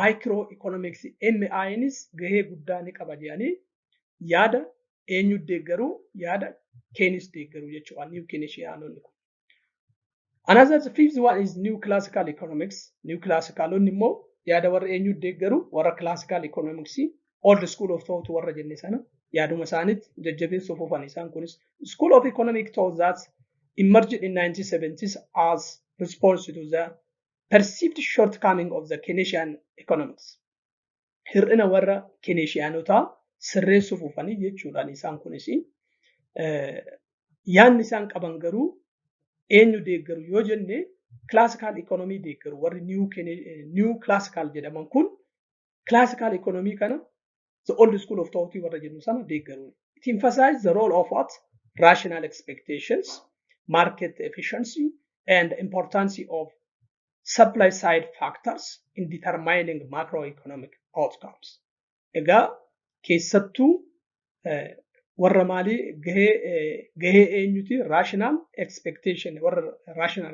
microeconomics MI'nis gahee guddaa ni qaba jedhanii yaada eenyu deeggaruu yaada Keynes deeggaruu jechuudha New Keynesianonni kun. Another fifth one is New Classical Economics. New Classicalonni immoo yaada warra eenyu deeggaruu warra Classical Economics Old School of Thought warra jenne sana yaaduma isaaniitti jajjabeessuuf oofan isaan kunis School of Economic Thought that emerged in 1970s as response to the perceived shortcoming of the Keynesian economics. Hir'ina warra Keynesianotaa sirreessuuf oofanii jechuudhaan isaan kunis yaadni isaan qaban garuu eenyu deeggaru yoo jenne classical economy deeggaru warri new classical jedhaman kun classical economy kana the old school of thought warra jennu sana deeggaru. It emphasizes the role of what rational expectations, market efficiency and importance of supply side factors in determining macroeconomic outcomes. Egaa keessattuu warra maalii gahee eenyuti rational expectation warra rational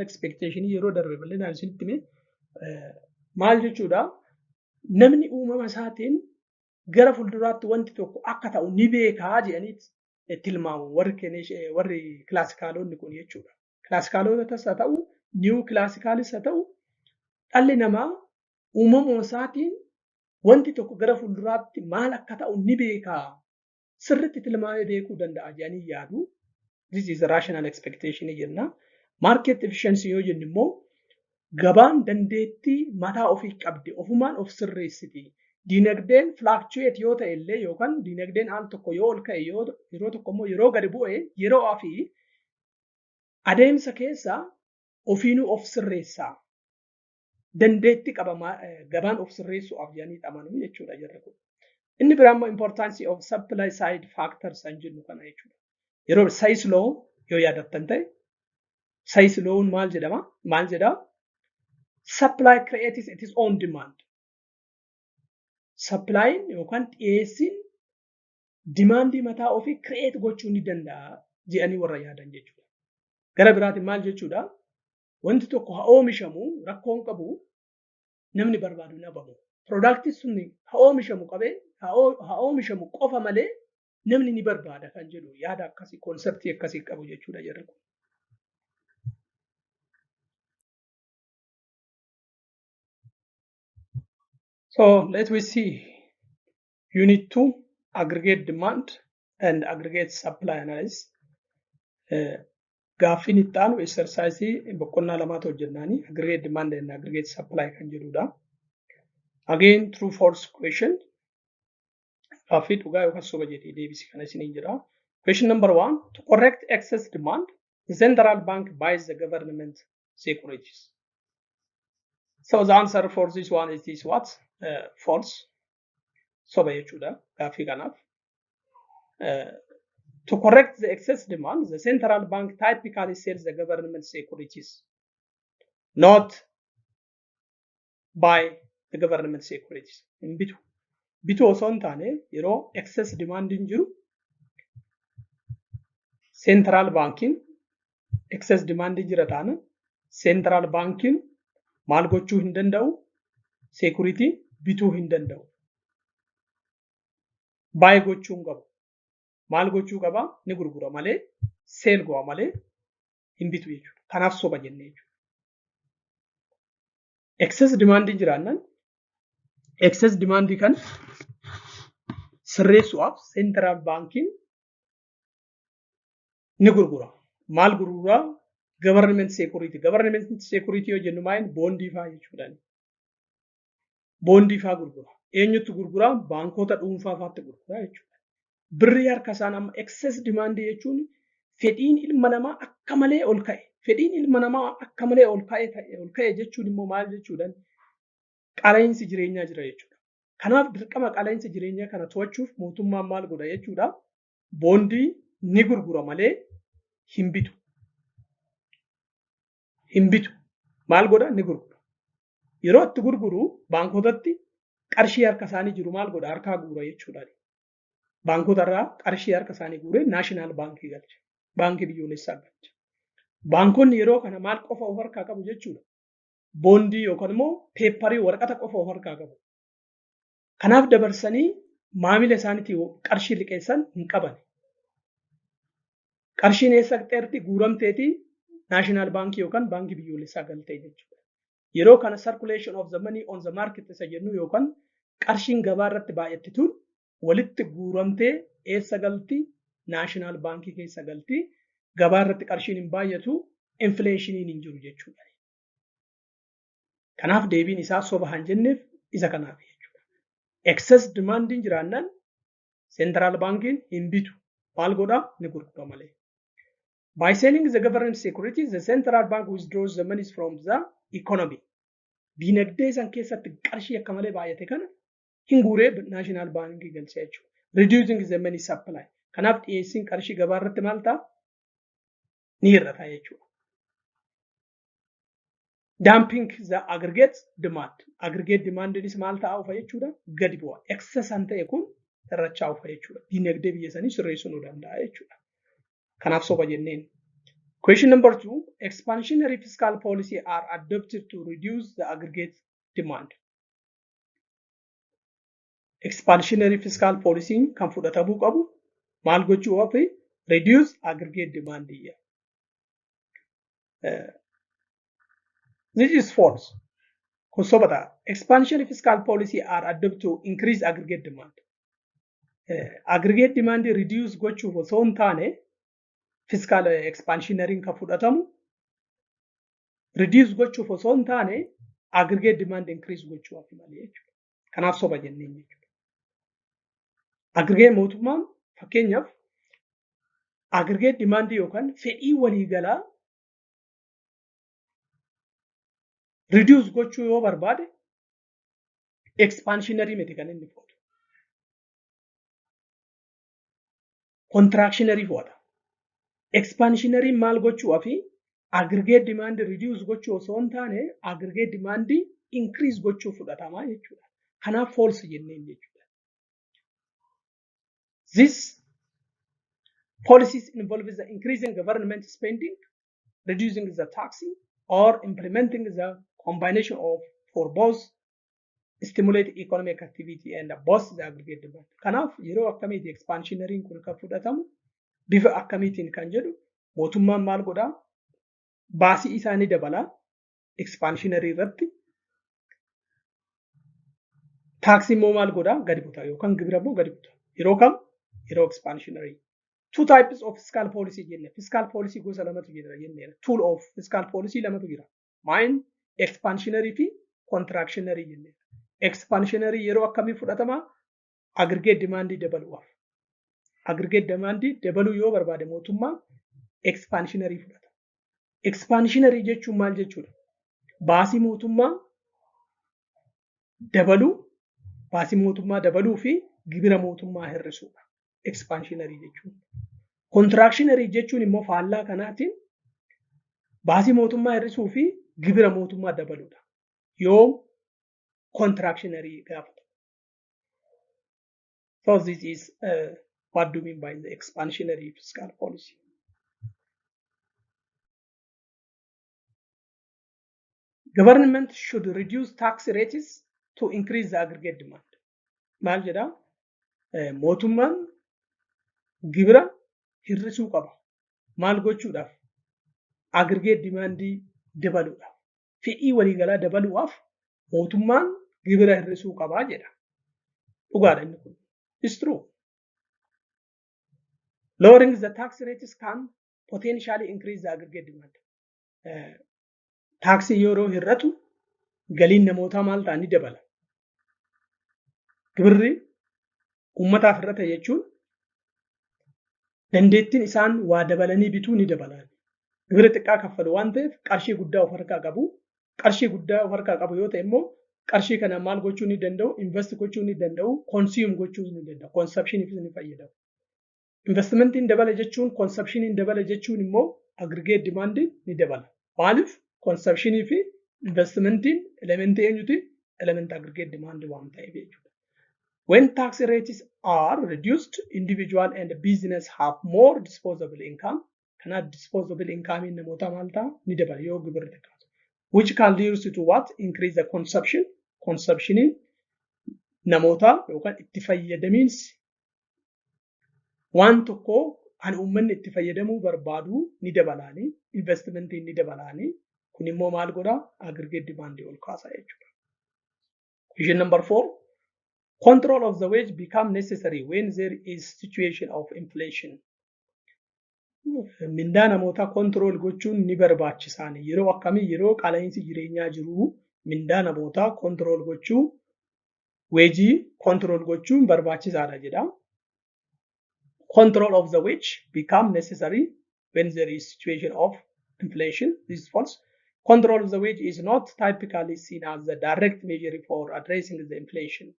expectation yeroo darbe bal'inaan isinitti hime maal jechuudha namni uumama isaatiin gara fuulduraatti wanti tokko akka ta'u ni beekaa jedhanii tilmaamu warri kilaasikaalonni kun jechuudha. Kilaasikaalota haa ta'u niiw kilaasikaalis haa ta'u dhalli namaa uumama isaatiin wanti tokko gara fuulduraatti maal akka ta'u ni beekaa sirriitti tilmaamee beekuu danda'a jedhanii yaadu. This is a rational expectation jenna. Market efficiency yoo jennu immoo gabaan dandeettii mataa ofii qabdi ofumaan of sirreessiti. Dinagdeen fluctuate yoo ta'e illee yookaan dinagdeen al tokko yoo ol ka'e yeroo tokko immoo yeroo gadi bu'e yeroo fi adeemsa keessa ofiinuu of sirreessaa. Dandeetti qaba gabaan of sirreessuudhaaf jedhanii amanuu jechuudha jirri kun. Inni biraa immoo importance of supply side factors kan jennu kana jechuudha. Yeroo Say's law yoo yaadattan ta'e Say's law'n maal jedhama? Maal jedhaa? Supply creates its own demand. Supply'n yookaan dhiyeessiin dimaandii mataa ofii create gochuu ni danda'a jedhanii warra yaadan jechuudha. Gara biraatiin maal jechuudha? Wanti tokko haa oomishamu rakkoon qabu namni barbaadu ni dhabamu. Productii sun haa oomishamu qofa malee namni ni barbaada kan jedhu yaada akkasii konseptii akkasii qabu jechuudha jirri kun. So let we see unit 2 aggregate demand and aggregate supply analysis. Gaaffiin itti aanu exercise boqonnaa lamaatu hojjennaani aggregate demand and aggregate supply kan jedhudha. Again true false question. Gaaffii dhugaa yookaan soba jedhee deebisi kana isiniin jira. Question number 1, to correct excess demand, the central bank buys the government securities. So the answer for this one is what? False. Soba jechuudha gaaffii kanaaf. To correct the excess demand, the central bank typically sells the government securities, not by the government securities. In bitu. Bitu osoo hin taane yeroo excess demand hin jiru central banking excess demand jira taana central banking maal gochuu hin danda'u security bituu hin danda'u. Buy gochuu hin qabu. Maal gochuu qaba ni gurgura malee sell go'a malee hin bitu jechuudha. Kanaaf soba jennee jechuudha. Excess demand jiraannan excess demand kan sirreessuudhaaf central banking ni gurgura. Maal gurgura? Government security. Government security yoo jennu maal bondii fa'aa jechuudha. Bondii fa'aa gurgura. Eenyutu gurgura? Baankota dhuunfaa fa'aatti gurgura jechuudha. Birrii harka isaan amma excess demand jechuun fedhiin ilma namaa akka malee ol ka'e. Fedhiin ilma namaa akka malee ol ka'e jechuun immoo maal jechuudha? Qaala'insi jireenyaa jira jechuudha. Kanaaf dirqama qaala'insa jireenyaa kana to'achuuf mootummaan maal godha jechuudha? Bondii ni gurgura malee hin bitu. Hin bitu. Maal godha? Ni gurgura. Yeroo itti gurguru baankotatti qarshii harka isaanii jiru maal godha? Harkaa guura jechuudha. Baankota irraa qarshii harka isaanii guuree naashinaal baankii galche. Baankii biyyoolessaa galche. Baankonni yeroo kana maal qofa of harkaa qabu jechuudha? Bondii yookaan immoo peepparii waraqata qofa of harkaa qabu. Kanaaf dabarsanii maamila isaaniitii qarshii liqeessan hin qaban. Qarshiin eessa qixxeerti guuramteetii naashinaal baankii yookaan baankii biyyoolessaa galtee jechuudha. Yeroo kana circulation of the money on the market isa jennu yookaan qarshiin gabaa irratti baay'atituun walitti guuramtee eessa galti? Naashinaal baankii keessa galti. Gabaa irratti qarshiin hin baay'atu, infleeshiniin hin jiru jechuudha. Kanaaf deebiin isaa soba hin jenneef isa kanaaf jechuudha. Excess demand jiraannan central banking hin bitu. Maal godha? Ni gurgura malee. By selling the government securities, the central bank withdraws the money from the economy. Dinagdee san keessatti qarshii akka malee baay'ate kana hin guuree naashinaal baankii galchee jechuudha. Reducing the money supply. Kanaaf dhiyeessiin qarshii gabaa irratti maal ta'a? Ni hir'ata jechuudha. Dumping the aggregate demand. Aggregate demandinis maal ta'a ufa jechuudha? Gadi bu'a. Excess an ta'e kun irrachaa ufa jechuudha. Dinagdee biyya sanii sirreessuu nu danda'a jechuudha. Kanaaf soba jenneen. Question number 2, expansionary fiscal policy are adopted to reduce the aggregate demand. Expansionary fiscal policy kan fudhatamuu qabu maal gochuu qabu? Reduce aggregate demand. This is false. Kun sobata. Expansionary fiscal policy are adopted to increase aggregate demand. Aggregate demand reduce gochuuf osoo hin taane fiscal expansionary kan fudhatamu reduce gochuuf osoo hin taane aggregate demand increase gochuuf malee jechuudha. Kanaaf soba jenneen jechuudha. Aggregate mootummaan fakkeenyaaf aggregate demand yookaan fedhii waliigalaa reduce gochuu yoo barbaade expansionary miti kan inni fudhatu. Contractionary fudhata. Expansionary maal gochuu fi aggregate demand reduce gochuu osoo hin taane aggregate demand increase gochuu fudhatamaa jechuudha. Kanaaf false jenneen jechuudha. This policies involve the increasing government spending, reducing the taxing, or implementing the combination of for both stimulate economic activity and boost the aggregate demand. Kanaaf yeroo akkamitti expansionary kun kan fudhatamu bifa akkamittiin kan jedhu mootummaan maal godhaa? Baasii isaanii dabalaa expansionary irratti. Taaksii immoo maal godhaa? Gadi butaa yookaan gibira immoo gadi butaa. Yeroo kam? Yeroo expansionary. Two types of fiscal policy jenne. Fiscal policy gosa lamatu jira jenne. Tool of fiscal policy lamatu jira. Mine expansionary fi contractionary jenne. Expansionary yeroo akkamii fudhatama? Aggregate demand dabaluudhaaf. Aggregate demand dabaluu yoo barbaade mootummaa expansionary fudhata. Expansionary jechuun maal jechuudha? Baasii mootummaa dabaluu fi gibira mootummaa hir'isuudha. Expansionary jechuun. Contractionary jechuun immoo faallaa kanaatiin baasii mootummaa hir'isuu fi gibira mootummaa dabaluudha. Yoo contractionary gaafata. So this is what do we mean by the expansionary fiscal policy. Government should reduce tax rates to increase the aggregate demand. Maal jedha mootummaan gibira hir'isuu qaba. Maal gochuudhaaf? Aggregate demandii dabaluudhaaf. Fedhii waliigalaa dabaluudhaaf mootummaan gibira hir'isuu qabaa jedha. Dhugaadha inni kun. It's true. Lowering the tax rates can potentially increase the aggregate demand. Taaksii yeroo hir'atu galiin namootaa maal ta'a ni dabala. Gibirri uummataaf hir'ata jechuun dandeettiin isaan waa dabalanii bituu ni dabalan. Gibira xiqqaa kaffalu waan ta'eef qarshii guddaa of harkaa qabu. Qarshii guddaa of harkaa qabu yoo ta'e immoo qarshii kana maal gochuu ni danda'u, invest gochuu ni danda'u, consume gochuu ni danda'u, consumptioniif ni fayyadamu. Investmentiin dabala jechuun consumptioniin dabala jechuun immoo aggregate demand ni dabala. Maaliif consumptionii fi investmentiin elementii eenyuti? Element aggregate demand waan ta'eef jechuudha. When tax rates are reduced, individual and business have more disposable income. Cannot disposable income in namoota maal ta'a ni dabala yoo gibirri xiqqaatu. Which can lead to what? Increase the consumption. Consumptioniin namoota yookaan itti fayyadamiinsi waan tokko kan uummanni itti fayyadamuu barbaadu ni dabalaanii, investmentiin ni dabalaanii, kun immoo maal godhaa? Aggregate demand ol kaasa jechuudha. Question number 4. Control of the wage become necessary when there is situation of inflation. Mindaa namootaa control gochuun ni barbaachisaani. Yeroo akkamii? Yeroo qaala'insi jireenyaa jiru mindaa namootaa control gochuu, wage control gochuun barbaachisaadha jedha. Control of the wage become necessary when there is situation of inflation. This is false. Control of the wage is not typically seen as the direct measure for addressing the inflation.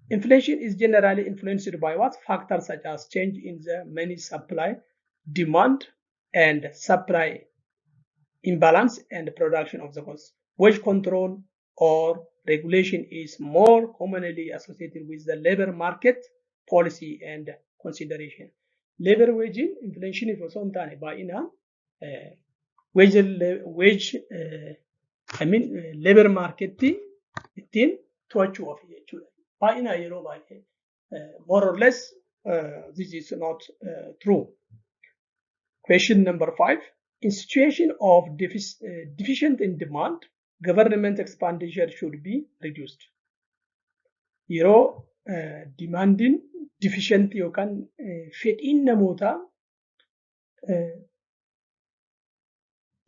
Inflation is generally influenced by what? Factors such as change in the money supply, demand, and supply imbalance and production of the goods. Wage control or regulation is more commonly associated with the labor market policy and consideration. Labor wage inflation if osoo hin taane baay'inaan labor market ittiin to'achuu of jechuudha. Baay'inaan yeroo baay'ee more or less this is not true. Question number 5. In situation of deficient in demand, government expenditure should be reduced. Yeroo demandin deficient yookaan fedhiin namootaa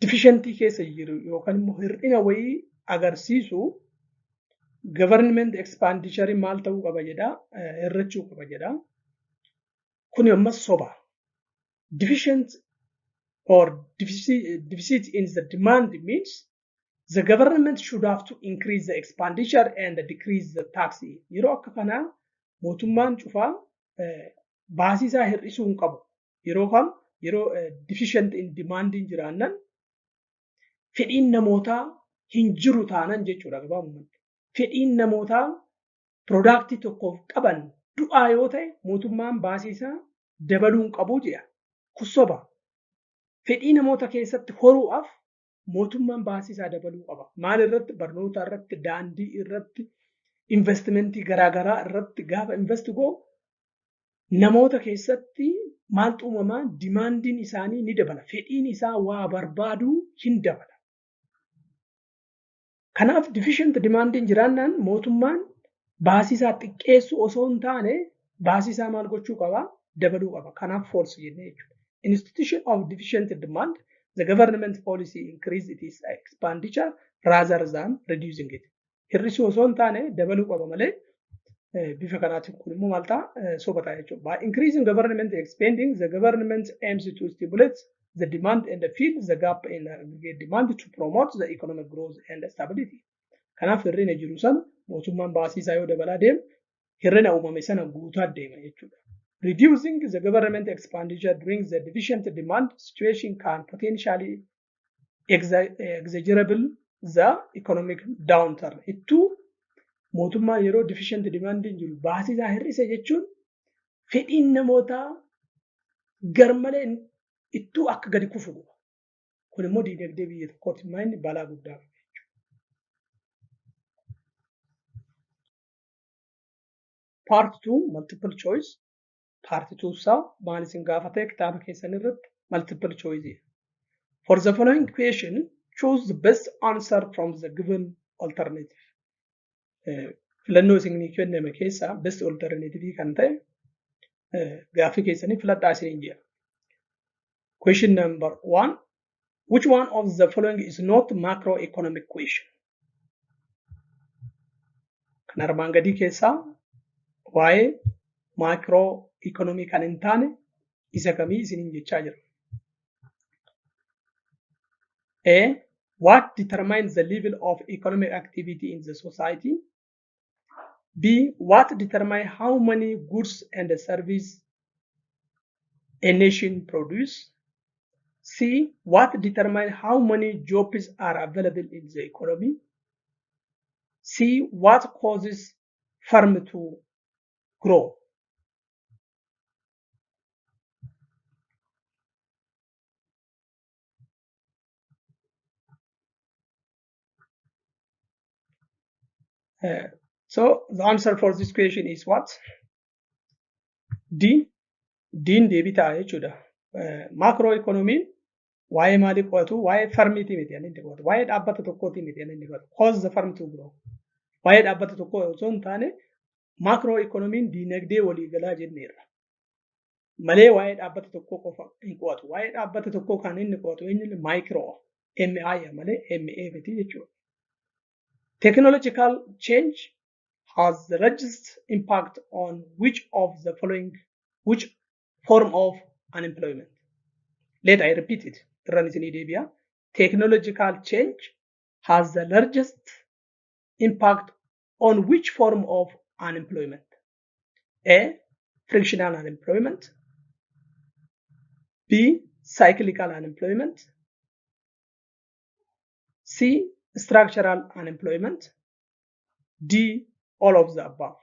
deficientii keessa jiru yookaan immoo hir'ina wayii agarsiisu government expenditure maal ta'uu qaba jedha, hir'achuu qaba jedha. Kun ammas soba. Deficient or deficit in the demand means the government should have to increase the expenditure and decrease the tax. Yeroo akka kanaa mootummaan cufaa baasii isaa hir'isuu hin qabu. Yeroo kam? Yeroo deficient in demand jiraannan fedhiin namootaa hin jiru taanan jechuudha gabaabumatti. Fedhiin namootaa product tokkoof qaban du'aa yoo ta'e mootummaan baasii isaa dabaluu hin qabu jedha. Kun soba. Fedhii namoota keessatti horuudhaaf mootummaan baasii isaa dabaluu qaba. Maal irratti? Barnoota irratti, daandii irratti, investmentii garaagaraa irratti gaafa invest godhu namoota keessatti maaltu uumamaa? Dimaandiin isaanii ni dabala. Fedhiin isaa waa barbaaduu hin dabala. Kanaaf deficient demandiin jiraannaan mootummaan baasii isaa xiqqeessu osoo hin taane baasii isaa maal gochuu qaba? Dabaluu qaba. Kanaaf false jennee jechuudha. Institution of deficient demand, the government policy increase its expenditure rather than reducing it. Hir'isuu osoo hin taane dabaluu qaba malee bifa kanaatiin kun immoo maal ta'a? Soba ta'a jechuudha. By increasing government spending, the government aims to stimulate the demand and fill the gap in aggregate demand to promote the economic growth and stability. Kanaaf hir'ina jiru sana mootummaan baasii isaa yoo dabalaa deemu hir'ina uumame sana guutaa deema jechuudha. Reducing the government expenditure during the deficient demand situation can potentially exaggerate the economic downturn. Ittuu mootummaan yeroo deficient demanding jiru baasii isaa hir'ise jechuun fedhiin namootaa garmalee ittuu akka gadi kufu godha. Kun immoo diinagdee biyya tokkootti maayini balaa guddaa qaba. Part 2 multiple choice. Part 2 isaa maal isin gaafatee kitaaba keessan irratti multiple choice. For the following question, choose the best answer from the given alternative. Filannoo isinii kenname keessaa best alternative kan ta'e gaaffii keessanii filadhaa isiniin jedha. Question number 1. Which one of the following is not macroeconomic question? Kan armaan gadii keessaa waa'ee macroeconomic kan hin taane isa kamii isiniin jechaa jira. A. What determines the level of economic activity in the society? B. What determines how many goods and services a nation produce? C. What determines how many jobs are available in the economy? C. What causes farm to grow? So the answer for this question is what? D. D'n deebii ta'a jechuudha. Macroeconomiin waa'ee maalii qo'atu? Waa'ee farmiitii miti inni qo'atu. Waa'ee dhaabbata tokkooti miti inni qo'atu. Cause the farm to grow. Waa'ee dhaabbata tokkoo osoo hin taane macroeconomiin diinagdee waliigalaa jenneerra. Malee waa'ee dhaabbata tokkoo qofa hin qo'atu. Waa'ee dhaabbata tokkoo kan inni qo'atu eenyulle micro MI malee MA miti jechuudha. Technological change has the largest impact on which form of unemployment? Let I repeat it. Technological change has the largest impact on which form of unemployment? A. Frictional unemployment. B. Cyclical unemployment. C. Structural unemployment. D. All of the above.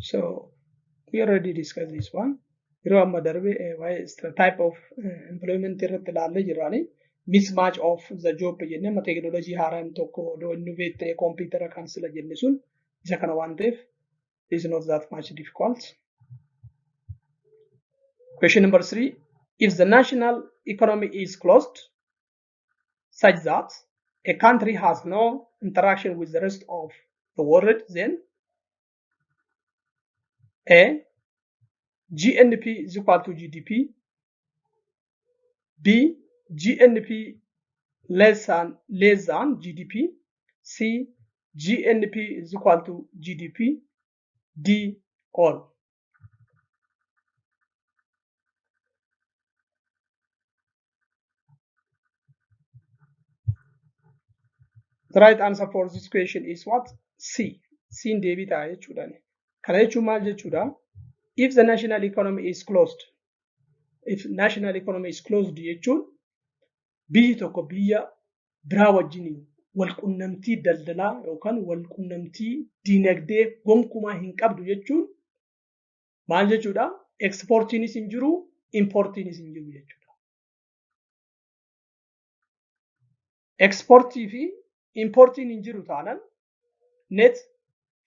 So we already discussed this one. Yeroo amma darbe type of employment irratti ilaallee jirraani. Mismatch of the job jenne amma technology haaraan tokko odoo innovate ta'e computer kan sila jenne sun isa kana waan ta'eef is not that much difficult. Question number 3. If the national economy is closed such that a country has no interaction with the rest of the world, then A. GNP is equal to GDP. B. GNP less than GDP. C. GNP is equal to GDP. D. All. The right answer for this question is what? C. C in deebii ta'a jechuudha. Kana jechuun maal jechuudha? If the national economy is closed, jechuun biyyi tokko biyya biraa wajjiniin walqunnamtii daldalaa yookaan walqunnamtii diinagdee gonkumaa hin qabdu jechuun maal jechuudha? Exportiinis hin jiru, importiinis hin jiru jechuudha. Exportii fi importiin hin jiru taanaan net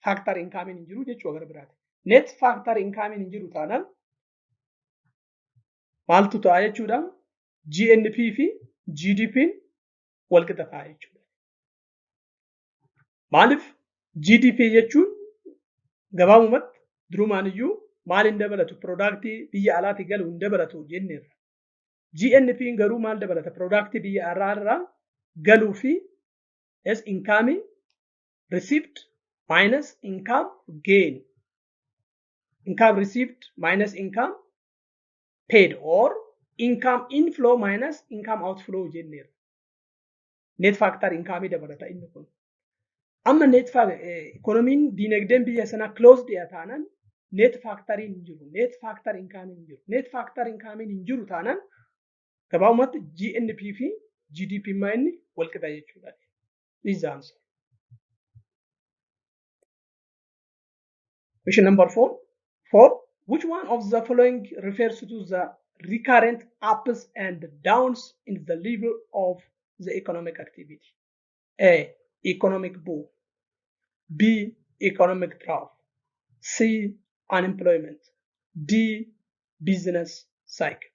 factor income hin jiru jechuu agar biraati. Net factor income hin jiru taanaan maaltu ta'a jechuudha? GNP fi GDP'n walqixa ta'a jechuudha. Maaliif GDP jechuun gabaabumatti durumaan iyyuu maal hin dabalatu? Productii biyya alaatii galu hin dabalatu jenneerra. GNP'n garuu maal dabalata? Productii biyya alaa galuu fi income received minus income gain. Income received minus income paid or income inflow minus income outflow jenneerra. Net factor income dabalata inni kun. Amma net factor economiin diinagdeen biyya sanaa closed taanaan net factor hin jiru. Net factor income hin jiru. Net factor income hin jiru taanaan gabaabumatti GNP fi GDP inni wal qixa jechuudha. This is the answer. Question number 4. 4. Which one of the following refers to the recurrent ups and downs in the level of the economic activity? A. Economic boom. B. Economic drought. C. Unemployment. D. Business cycle.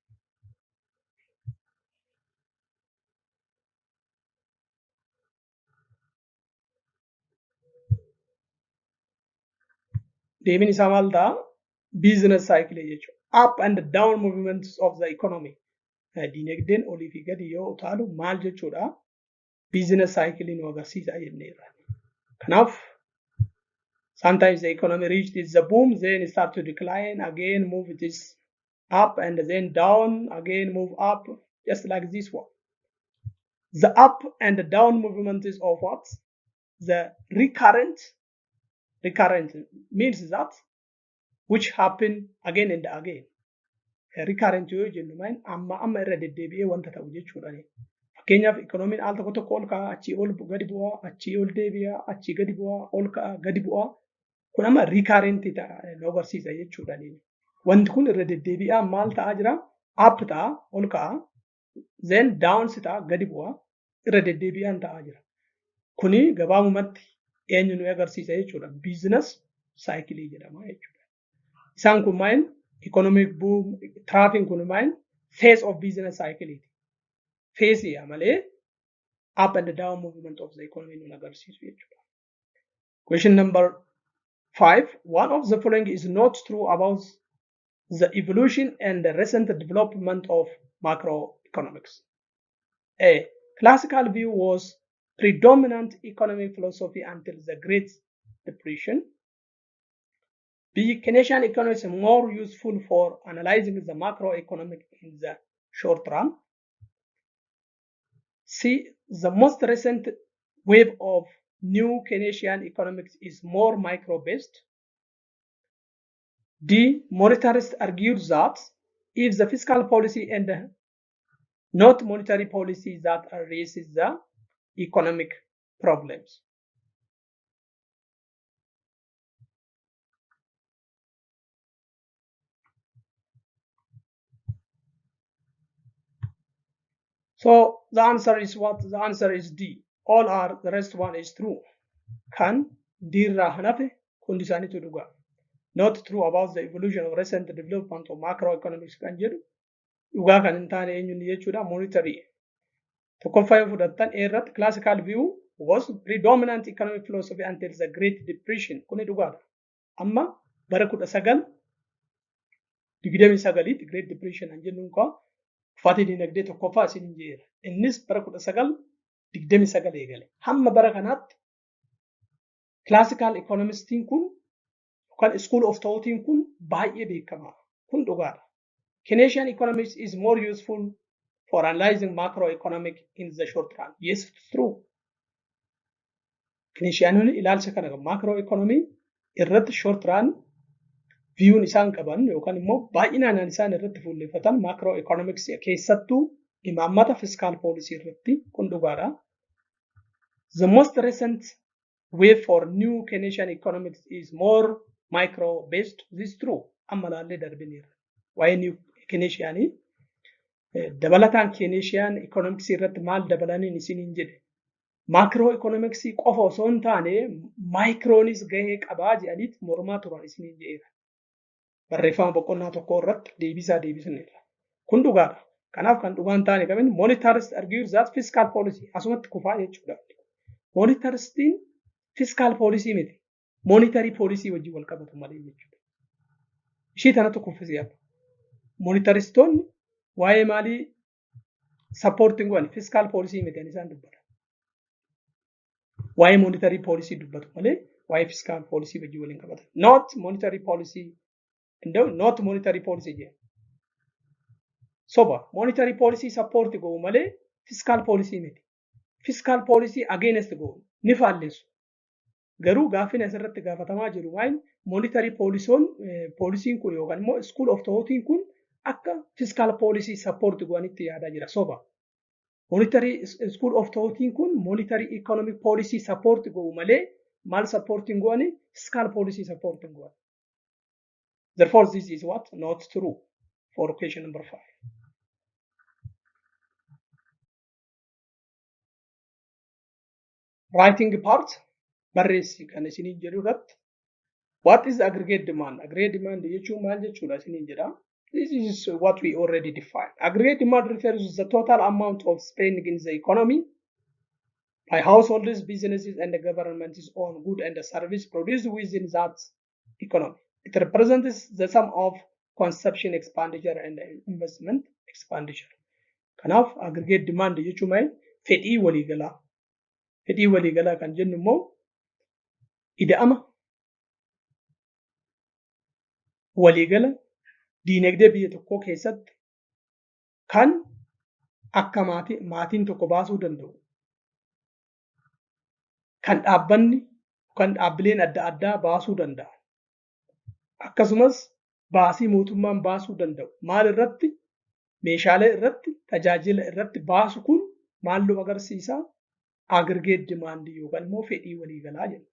Deebiin isaa maal ta'a? Business cycle jechuudha. Up and down movements of the economy. Dinagdeen olii fi gadi yoo utaalu maal jechuudha? Business cycle nu agarsiisa jenneerra. Kanaaf sometimes the economy reaches the boom, then start to decline, again move it is up and then down, again move up, just like this one. The up and down movement is of what? The recurrent means that which happen again and again. Recurrent yoo jennu maal amma irra deddeebi'ee wanta ta'u jechuudha. Fakkeenyaaf ikoonomiin al tokko tokko ol ka'a, achii ol gadi bu'a, achii ol deebi'a, achii gadi bu'a, ol ka'a, gadi bu'a. Kun amma recurrent nu agarsiisa jechuudha. Wanti kun irra deddeebi'aa maal ta'aa jira? Up ta'a, ol ka'a, then downs ta'a, gadi bu'a, irra deddeebi'aan ta'aa jira. Kuni gabaabumatti eenyu nu agarsiisa jechuudha. Business cycle jedhama jechuudha. Isaan kun maal? Economic boom, traffic kun maal? Phase of business cycle. Phase malee up and down movement of the economy nu agarsiisu jechuudha. Question number 5. One of the following is not true about the evolution and the recent development of macroeconomics. A. Classical view was predominant economic philosophy until the Great Depression. B. Keynesian economics is more useful for analyzing the macroeconomic in the short run. C. The most recent wave of new Keynesian economics is more micro-based. D. Monetarists argued that if the fiscal policy and not monetary policy that raises the economic problems. So the answer is what? The answer is D. All are, the rest one is true. Kan dirra hanafe hundi isaaniitu dhugaa. Not true about the evolution of recent development of macroeconomics kan jedhu dhugaa kan hin taane eenyuun jechuudha monetary. Tokkoffaa yoo fudhattan irratti classical view was predominant economic philosophy until the Great Depression. Kuni dhugaadha. Amma bara 1929tti Great Depression an jennuun kaa uffatii dinagdee tokkoffaa isin hin jeera. Innis bara 1929 eegale. Hamma bara kanaatti classical economistiin kun yookaan school of thoughtiin kun baay'ee beekamaa. Kun dhugaadha. Keynesian economics is more useful for analyzing macroeconomic in the short run. Yes, it's true. Keynesianonni ilaalcha kana macroeconomy irratti short run view'n isaan qaban yookaan immoo baay'inaan isaan irratti fuulleffatan macroeconomics keessattuu imaammata fiscal policy irratti kun dhugaadha. The most recent wave for new Keynesian economics is more micro-based. This is true. Amma laallee darbineerra. Waa'ee new Keynesianii dabalataan Keynesian economics irratti maal dabalaniin isiniin jedhe. Macroeconomics qofa osoo hin taane micronis gahee qabaa jedhaniit mormaa turan isiniin jedheera. Barreeffama boqonnaa tokko irratti deebisneerra. Kun dhugaadha. Kanaaf kan dhugaan taane qabin monetarists argue that fiscal policy asumatti kufaa jechuudha. Monetaristiin fiscal policy miti. Monetary policy wajjin wal qabatu malee jechuudha. Ishii tanatu kuffisee abba. Monetaristoonni waa'ee maalii supporting one fiscal policy miti isaan dubbata. Waa'ee monetary policy dubbatu malee waa'ee fiscal policy wajjin waliin qabata. Not monetary policy jedha. Soba monetary policy support go'u malee fiscal policy miti. Fiscal policy against go'u ni faalleessu. Garuu gaaffiin asirratti gaafatamaa jiru waa'ee monetary poolisiin kun yookaan immoo school of thoughtiin kun akka fiscal policy support godhanitti yaadaa jira soba. Monetary school of thoughtiin kun monetary economic policy support godhu malee maal supporting godhani fiscal policy supporting godhani. Therefore this is what not true for question number 5. Writing part barreessi kan isinii jedhu irratti what is aggregate demand? Aggregate demand jechuun maal jechuudha isinii jedha. This is what we already defined. Aggregate demand refers to the total amount of spending in the economy by households, businesses, and the governments on goods and services produced within that economy. It represents the sum of consumption expenditure and investment expenditure. Kanaaf aggregate demand jechuun maal fedhii waliigalaa. Fedhii waliigalaa kan jennu immoo ida'ama waliigala diinagdee biyya tokkoo keessatti kan akka maatiin tokko baasuu danda'u. Kan dhaabbanni kan dhaabbileen adda addaa baasuu danda'a. Akkasumas baasii mootummaan baasuu danda'u. Maal irratti? Meeshaalee irratti, tajaajila irratti baasu kun maal nu agarsiisa? Aggregate demand yookaan immoo fedhii waliigalaa jenna.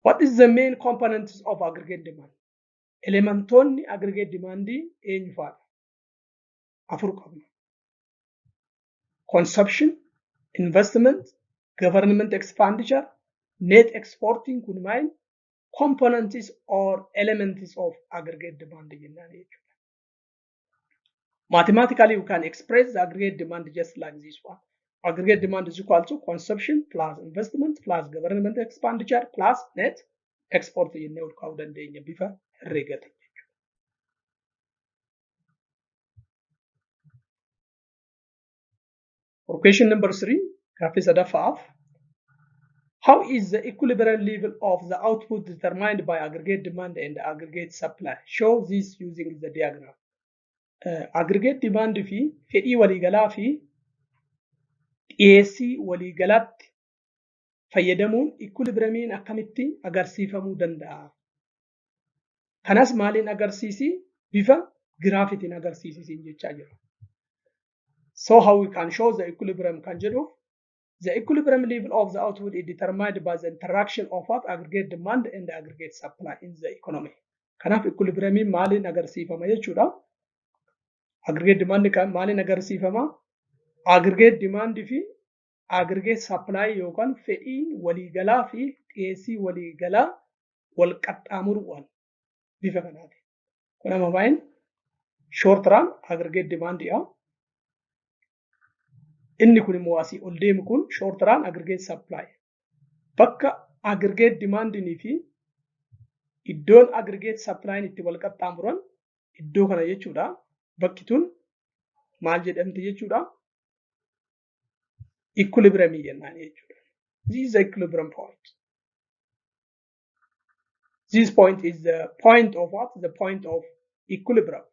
What is the main components of aggregate demand? Elementoonni aggregate demand eenyu faadha? Afur qabna. Consumption, investment, government expenditure, net exporting kun maal components or elements of aggregate demand jennaan jechuudha. Mathematically, you can express the aggregate demand just like this one. Aggregate demand is equal to consumption plus investment plus government expenditure plus net export jennee ol kaa'uu dandeenya bifa herreegatiin. For question number 3, gaaffii sadaffaaf. How is the equilibrium level of the output determined by aggregate demand and aggregate supply? Show this using the diagram. Aggregate demand fi fedhii waliigalaa fi dhiyeessii waliigalaatti fayyadamuun equilibriumiin akkamitti agarsiifamuu danda'a? Kanas maaliin agarsiisi? Bifa giraafitiin agarsiisiin jechaa jira. So how we can show the equilibrium kan jedhu the equilibrium level of the output is determined by the interaction of what aggregate demand and aggregate supply in the economy. Kanaaf equilibriumiin maaliin agarsiifama jechuudha? Aggregate demand kan maaliin agarsiifama? Aggregate demand fi aggregate supply yookaan fedhii waliigalaa fi dhiyeessii waliigalaa wal qaxxaamuruudhaan bifa kanaati. Kun amma baay'een short run aggregate demand dha. Inni kun immoo asii ol deemu kun short run aggregate supply. Bakka aggregate demand fi iddoon aggregate supply itti wal qaxxaamuran iddoo kana jechuudha. Bakki tun maal jedhamti jechuudha? Equilibrium jennaan jechuudha. This is the equilibrium point. This point is the point of what? The point of equilibrium.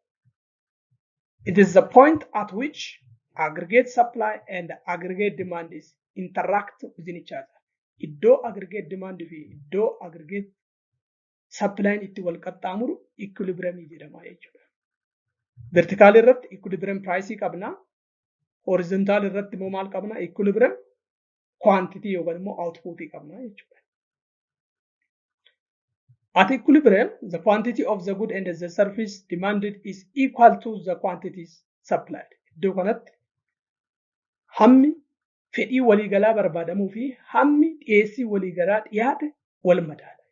It is the point at which aggregate supply and aggregate demand is interact within each other. Iddoo aggregate demand fi iddoo aggregate supply itti wal qaxxaamuru equilibrium jedhama jechuudha. Vertical irratti equilibrium price qabna. Horizontal irratti immoo maal qabna? Equilibrium quantity yookaan immoo output qabna jechuudha. At equilibrium, the quantity of the good and the service demanded is equal to the quantities supplied. Iddoo kanatti hammi fedhii waliigalaa barbaadamuu fi hammi dhiyeessii waliigalaa dhiyaate wal madaala.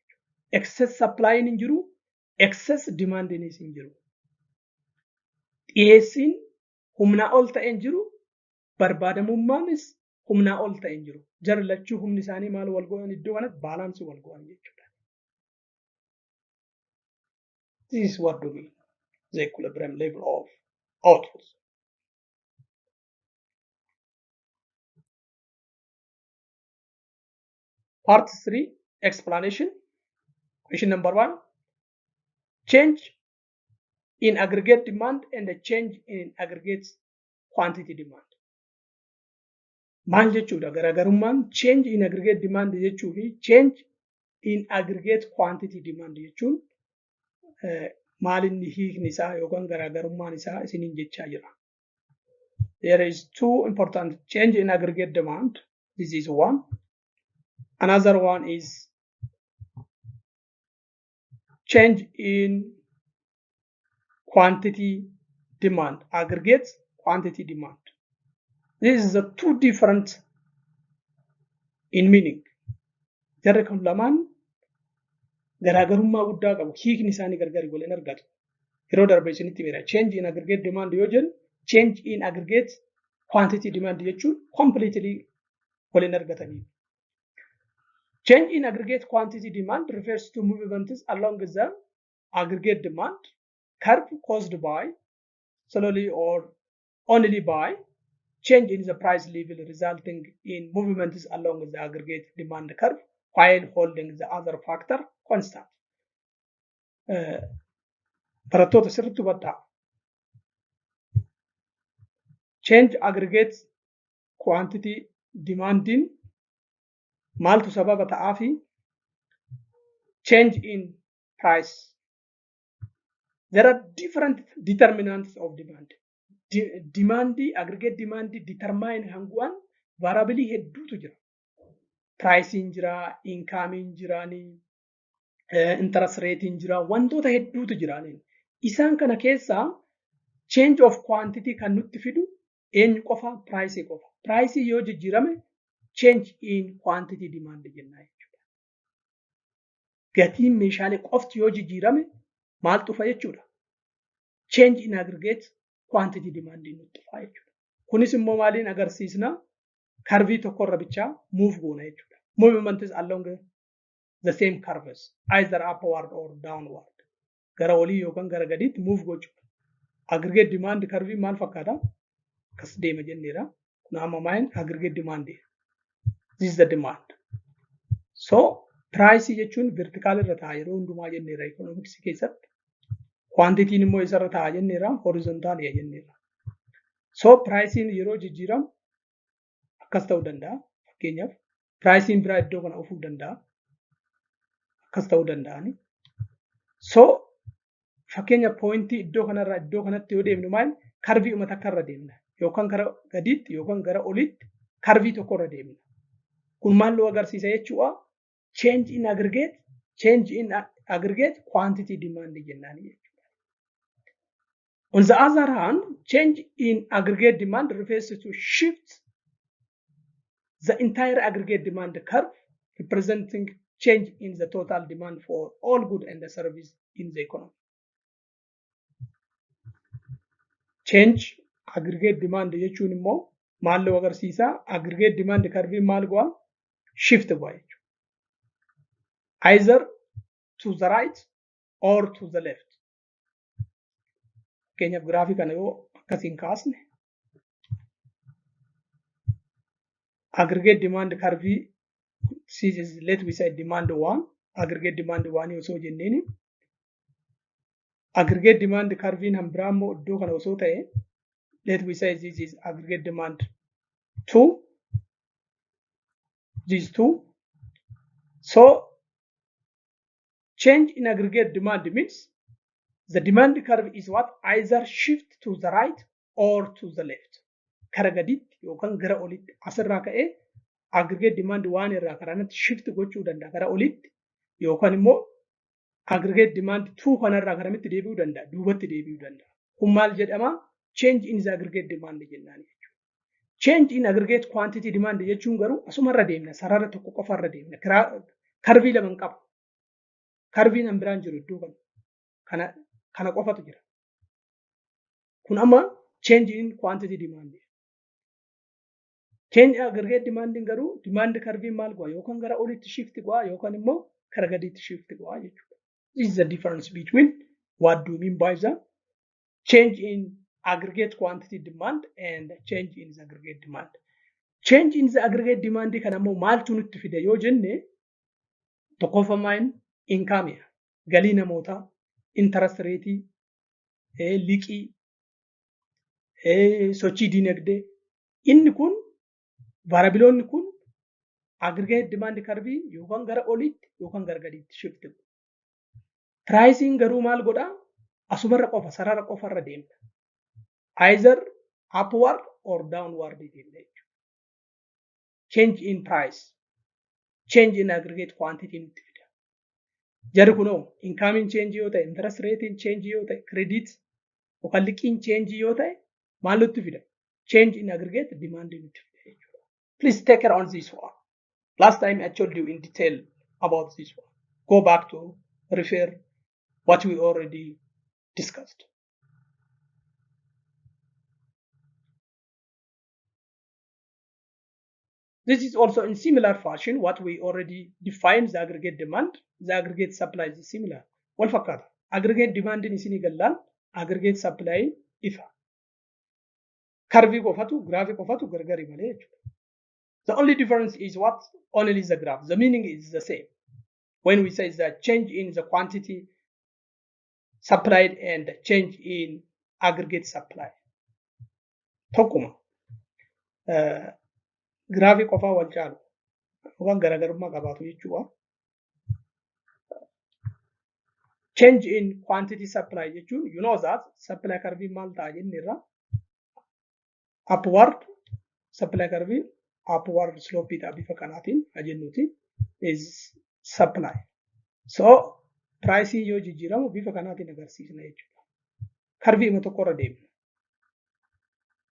Excess supply hin jiru, excess demand hin jiru. Dhiyeessiin humnaa ol ta'e hin jiru, barbaadamummaanis humnaa ol ta'e hin jiru. Jara lachuu humni isaanii maal wal go'an iddoo kanatti baalaansii wal go'an jechuudha. This is what we mean, the equilibrium level of output. Part 3, explanation. Question number 1. Change in aggregate demand and a change in aggregate quantity demand. Maal jechuudha? Garaagarummaan change in aggregate demand jechuu fi change in aggregate quantity demand jechuun maal inni hiikni isaa yookaan garaagarummaan isaa isiniin jechaa jira. There is two important change in aggregate demand. This is one. Another one is change in quantity demand, aggregate quantity demand. This is the two different in meaning. Jarri kun lamaan garaagarummaa guddaa qabu. Hiikni isaanii gargari wal hin argatu. Yeroo darbe isinitti beera. Change in aggregate demand yoo jennu change in aggregate quantity demand jechuun completely wal hin argatanii. Change in aggregate quantity demand refers to movements along the aggregate demand curve caused by solely or only by change in the price level resulting in movements along the aggregate demand curve while holding the other factor constant. Barattoota sirriitti hubadhaa. Change aggregate quantity demanding maaltu sababa ta'aa fi change in price. There are different determinants of demand. Demandi, aggregate demandi determine hanguan variably hedduutu jira. Pricing jira, income jirani, interest rate jira, wantoota hedduutu jirani. Isaan kana keessa change of quantity kan nutti fidu eenyu qofa price qofa. Price yoo jijjiirame change in quantity demand jenna jechuudha. Gatiin meeshaalee qofti yoo jijjiirame maal dhufa jechuudha. Change in aggregate quantity demand nutti dhufa jechuudha. Kunis immoo maaliin agarsiisna? Karvii tokkorra bichaa move goona jechuudha. Movement is along the same curves, either upward or downward. Gara olii yookaan gara gadiitti move gochuudha. Aggregate demand karvii maal fakkaata? Kas deema jenneera. Kun amma maal aggregate demand. This is the demand. So price jechuun vertical irra ta'a yeroo hundumaa jenneera economics keessatti. Quantity immoo isarra ta'a jenneera, horizontal jenneera. So pricing yeroo jijjiiramu akkas ta'uu danda'a. Fakkeenyaaf pricing biraa iddoo kana dhufuu danda'a. Akkas ta'uu danda'ani. So fakkeenya pointii iddoo kanarraa iddoo kanatti yoo deemnu maal karvii uma takka irra deemna. Yookaan gara gadiitti yookaan gara olitti karvii tokko irra deemna. Kun maal nu agarsiisa jechuudha? Change in aggregate quantity demand jennaani jechuudha. On the other hand, change in aggregate demand refers to shift the entire aggregate demand curve, representing change in the total demand for all goods and services in the economy. Change aggregate demand jechuun immoo maal nu agarsiisa? Aggregate demand curve maal go'a? Shift go'a jechuudha. Either to the right or to the left. Fakkeenyaaf giraafii kana yoo akkasiin kaasne aggregate demand curve is let we say demand 1 aggregate demand 1 osoo jenneeni aggregate demand curve han biraa immoo iddoo kana osoo ta'e let we say this is aggregate demand 2 these two. So change in aggregate demand means the demand curve is what? Either shift to the right or to the left. Kara gaditti yookaan gara olitti asirraa ka'ee aggregate demand 1 irraa karanatti shift gochuu danda'a gara olitti yookaan immoo aggregate demand 2 kanarraa karamitti deebi'uu danda'a duubatti deebi'uu danda'a. Kun maal jedhama? Change in the aggregate demand jennaani jechuudha. Change in aggregate quantity demand jechuun garuu asumarra deemna sarara tokko qofarra deemna. Karvii lama qaba. Karviin han biraan jiru iddoo kana qofatu jira. Kun amma change in quantity demand. Change aggregate demanding garuu demand curve maal go'a yookaan gara olitti shift go'a yookaan immoo gara gadiitti shift go'a jechuudha. This is the difference between what do you mean by the change in aggregate quantity demand and change in the aggregate demand. Change in the aggregate demand kana immoo maaltu nutti fida yoo jenne tokkoffamaan income galii namootaa interest rate liqii sochii dinagdee inni kun variabloonni kun aggregate demand curve yookaan gara olitti yookaan gara gadiitti shift. Pricing garuu maal godhaa? Asumarra qofa sarara qofarra deemna. Either upward or downward deemna jechuudha. Change in price, change in aggregate quantity nutti fida. Jarri kunoo incoming change yoo ta'e, interest rate change yoo ta'e, credit yookaan liqiin change yoo ta'e maal nutti fida? Change in aggregate demand nutti fida jechuudha. Please take care on this one. Last time I told you in detail about this one. Go back to refer what we already discussed. This is also in similar fashion what we already defined the aggregate demand, the aggregate supply is similar. Wal fakkaata. Aggregate demand in isinii gallaan aggregate supply ifa. Curvii qofatu, graafii qofatu gargari malee jechuudha. The only difference is what? Only the graph. The meaning is the same. When we say the change in the quantity supplied and change in aggregate supply. Tokkuma. Graafii qofaa wal caalu waan garaagarummaa qabaatu jechuudha. Change in quantity supply jechuun you know that supply curve maal ta'a jenne irra upward supply curve upward slope ta'a bifa kanaatiin ajennuuti is supply. So price yoo jijjiiramu bifa kanaatiin agarsiisna jechuudha. Curve ima tokkorra deemna.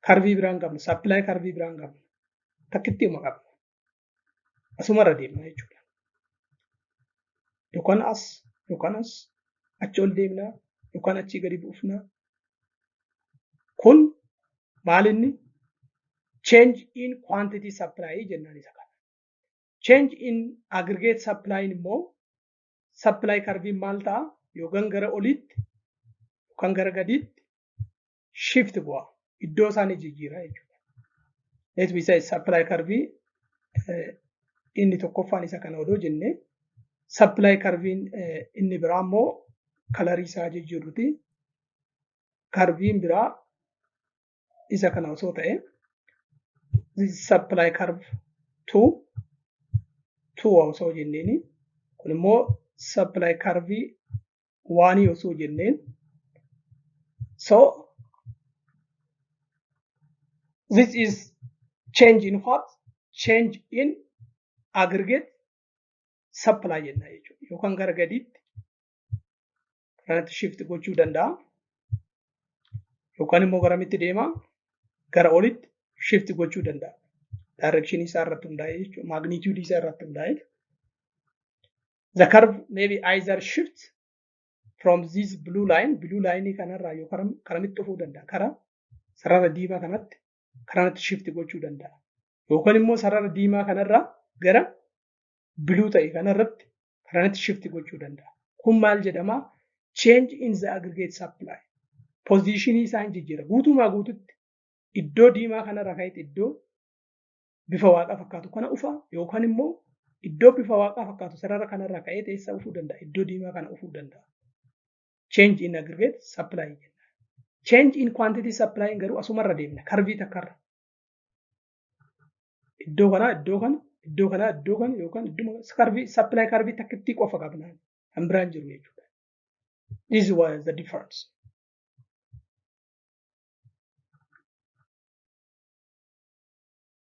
Curve biraan qabna, supply curve biraan qabna. Takkitti ima qabna. Asumarra deemna jechuudha. Yookaan as achi ol deemna yookaan achi gadi buufna. Kun maalinni change in quantity supply jennaan isa kana. Change in aggregate supply immoo supply curve maal ta'a? Yookaan gara olitti yookaan gara gadiitti shift go'a. Iddoo isaanii jijjiira jechuudha. Let me say supply curve inni tokkoffaan isa kana odoo jenne supply curve inni biraa immoo kalarii isaa jijjiirruti. Curve biraa isa kana osoo ta'e this supply curve 2 osoo jenneeni kun immoo supply curve 1 osoo jenneen. So this is change in what? Change in aggregate supply jenna jechuudha. Yookaan gara gadiitti kanatti shift gochuu danda'a. Yookaan immoo garamitti deema? Gara olitti shift gochuu danda'a. Direction isaa irratti hundaa'e jechuudha. Magnitude isaa irratti hundaa'e. The curve maybe either shift from this blue line kanarraa yookaan karamitti dhufuu danda'a. Karaa sarara diimaa kanatti kanatti shift gochuu danda'a. Yookaan immoo sarara diimaa kanarraa gara blue ta'e kanarratti kanatti shift gochuu danda'a. Kun maal jedhama? Change in the aggregate supply. Position isaa hin jijjiira. Guutumaa guututti iddoo diimaa kanarraa ka'eeti iddoo bifa waaqaa fakkaatu kana dhufa yookaan immoo iddoo bifa waaqaa fakkaatu sarara kanarraa ka'ee teessa dhufuu danda'a. Iddoo diimaa kana dhufuu danda'a. Change in aggregate supply jenna. Change in quantity supply garuu asumarra deemna. Karvii takkarra. Iddoo kana yookaan iddoo karvii supply karvii takkitti qofa qabna. Kan biraan jiru jechuudha. This was the difference.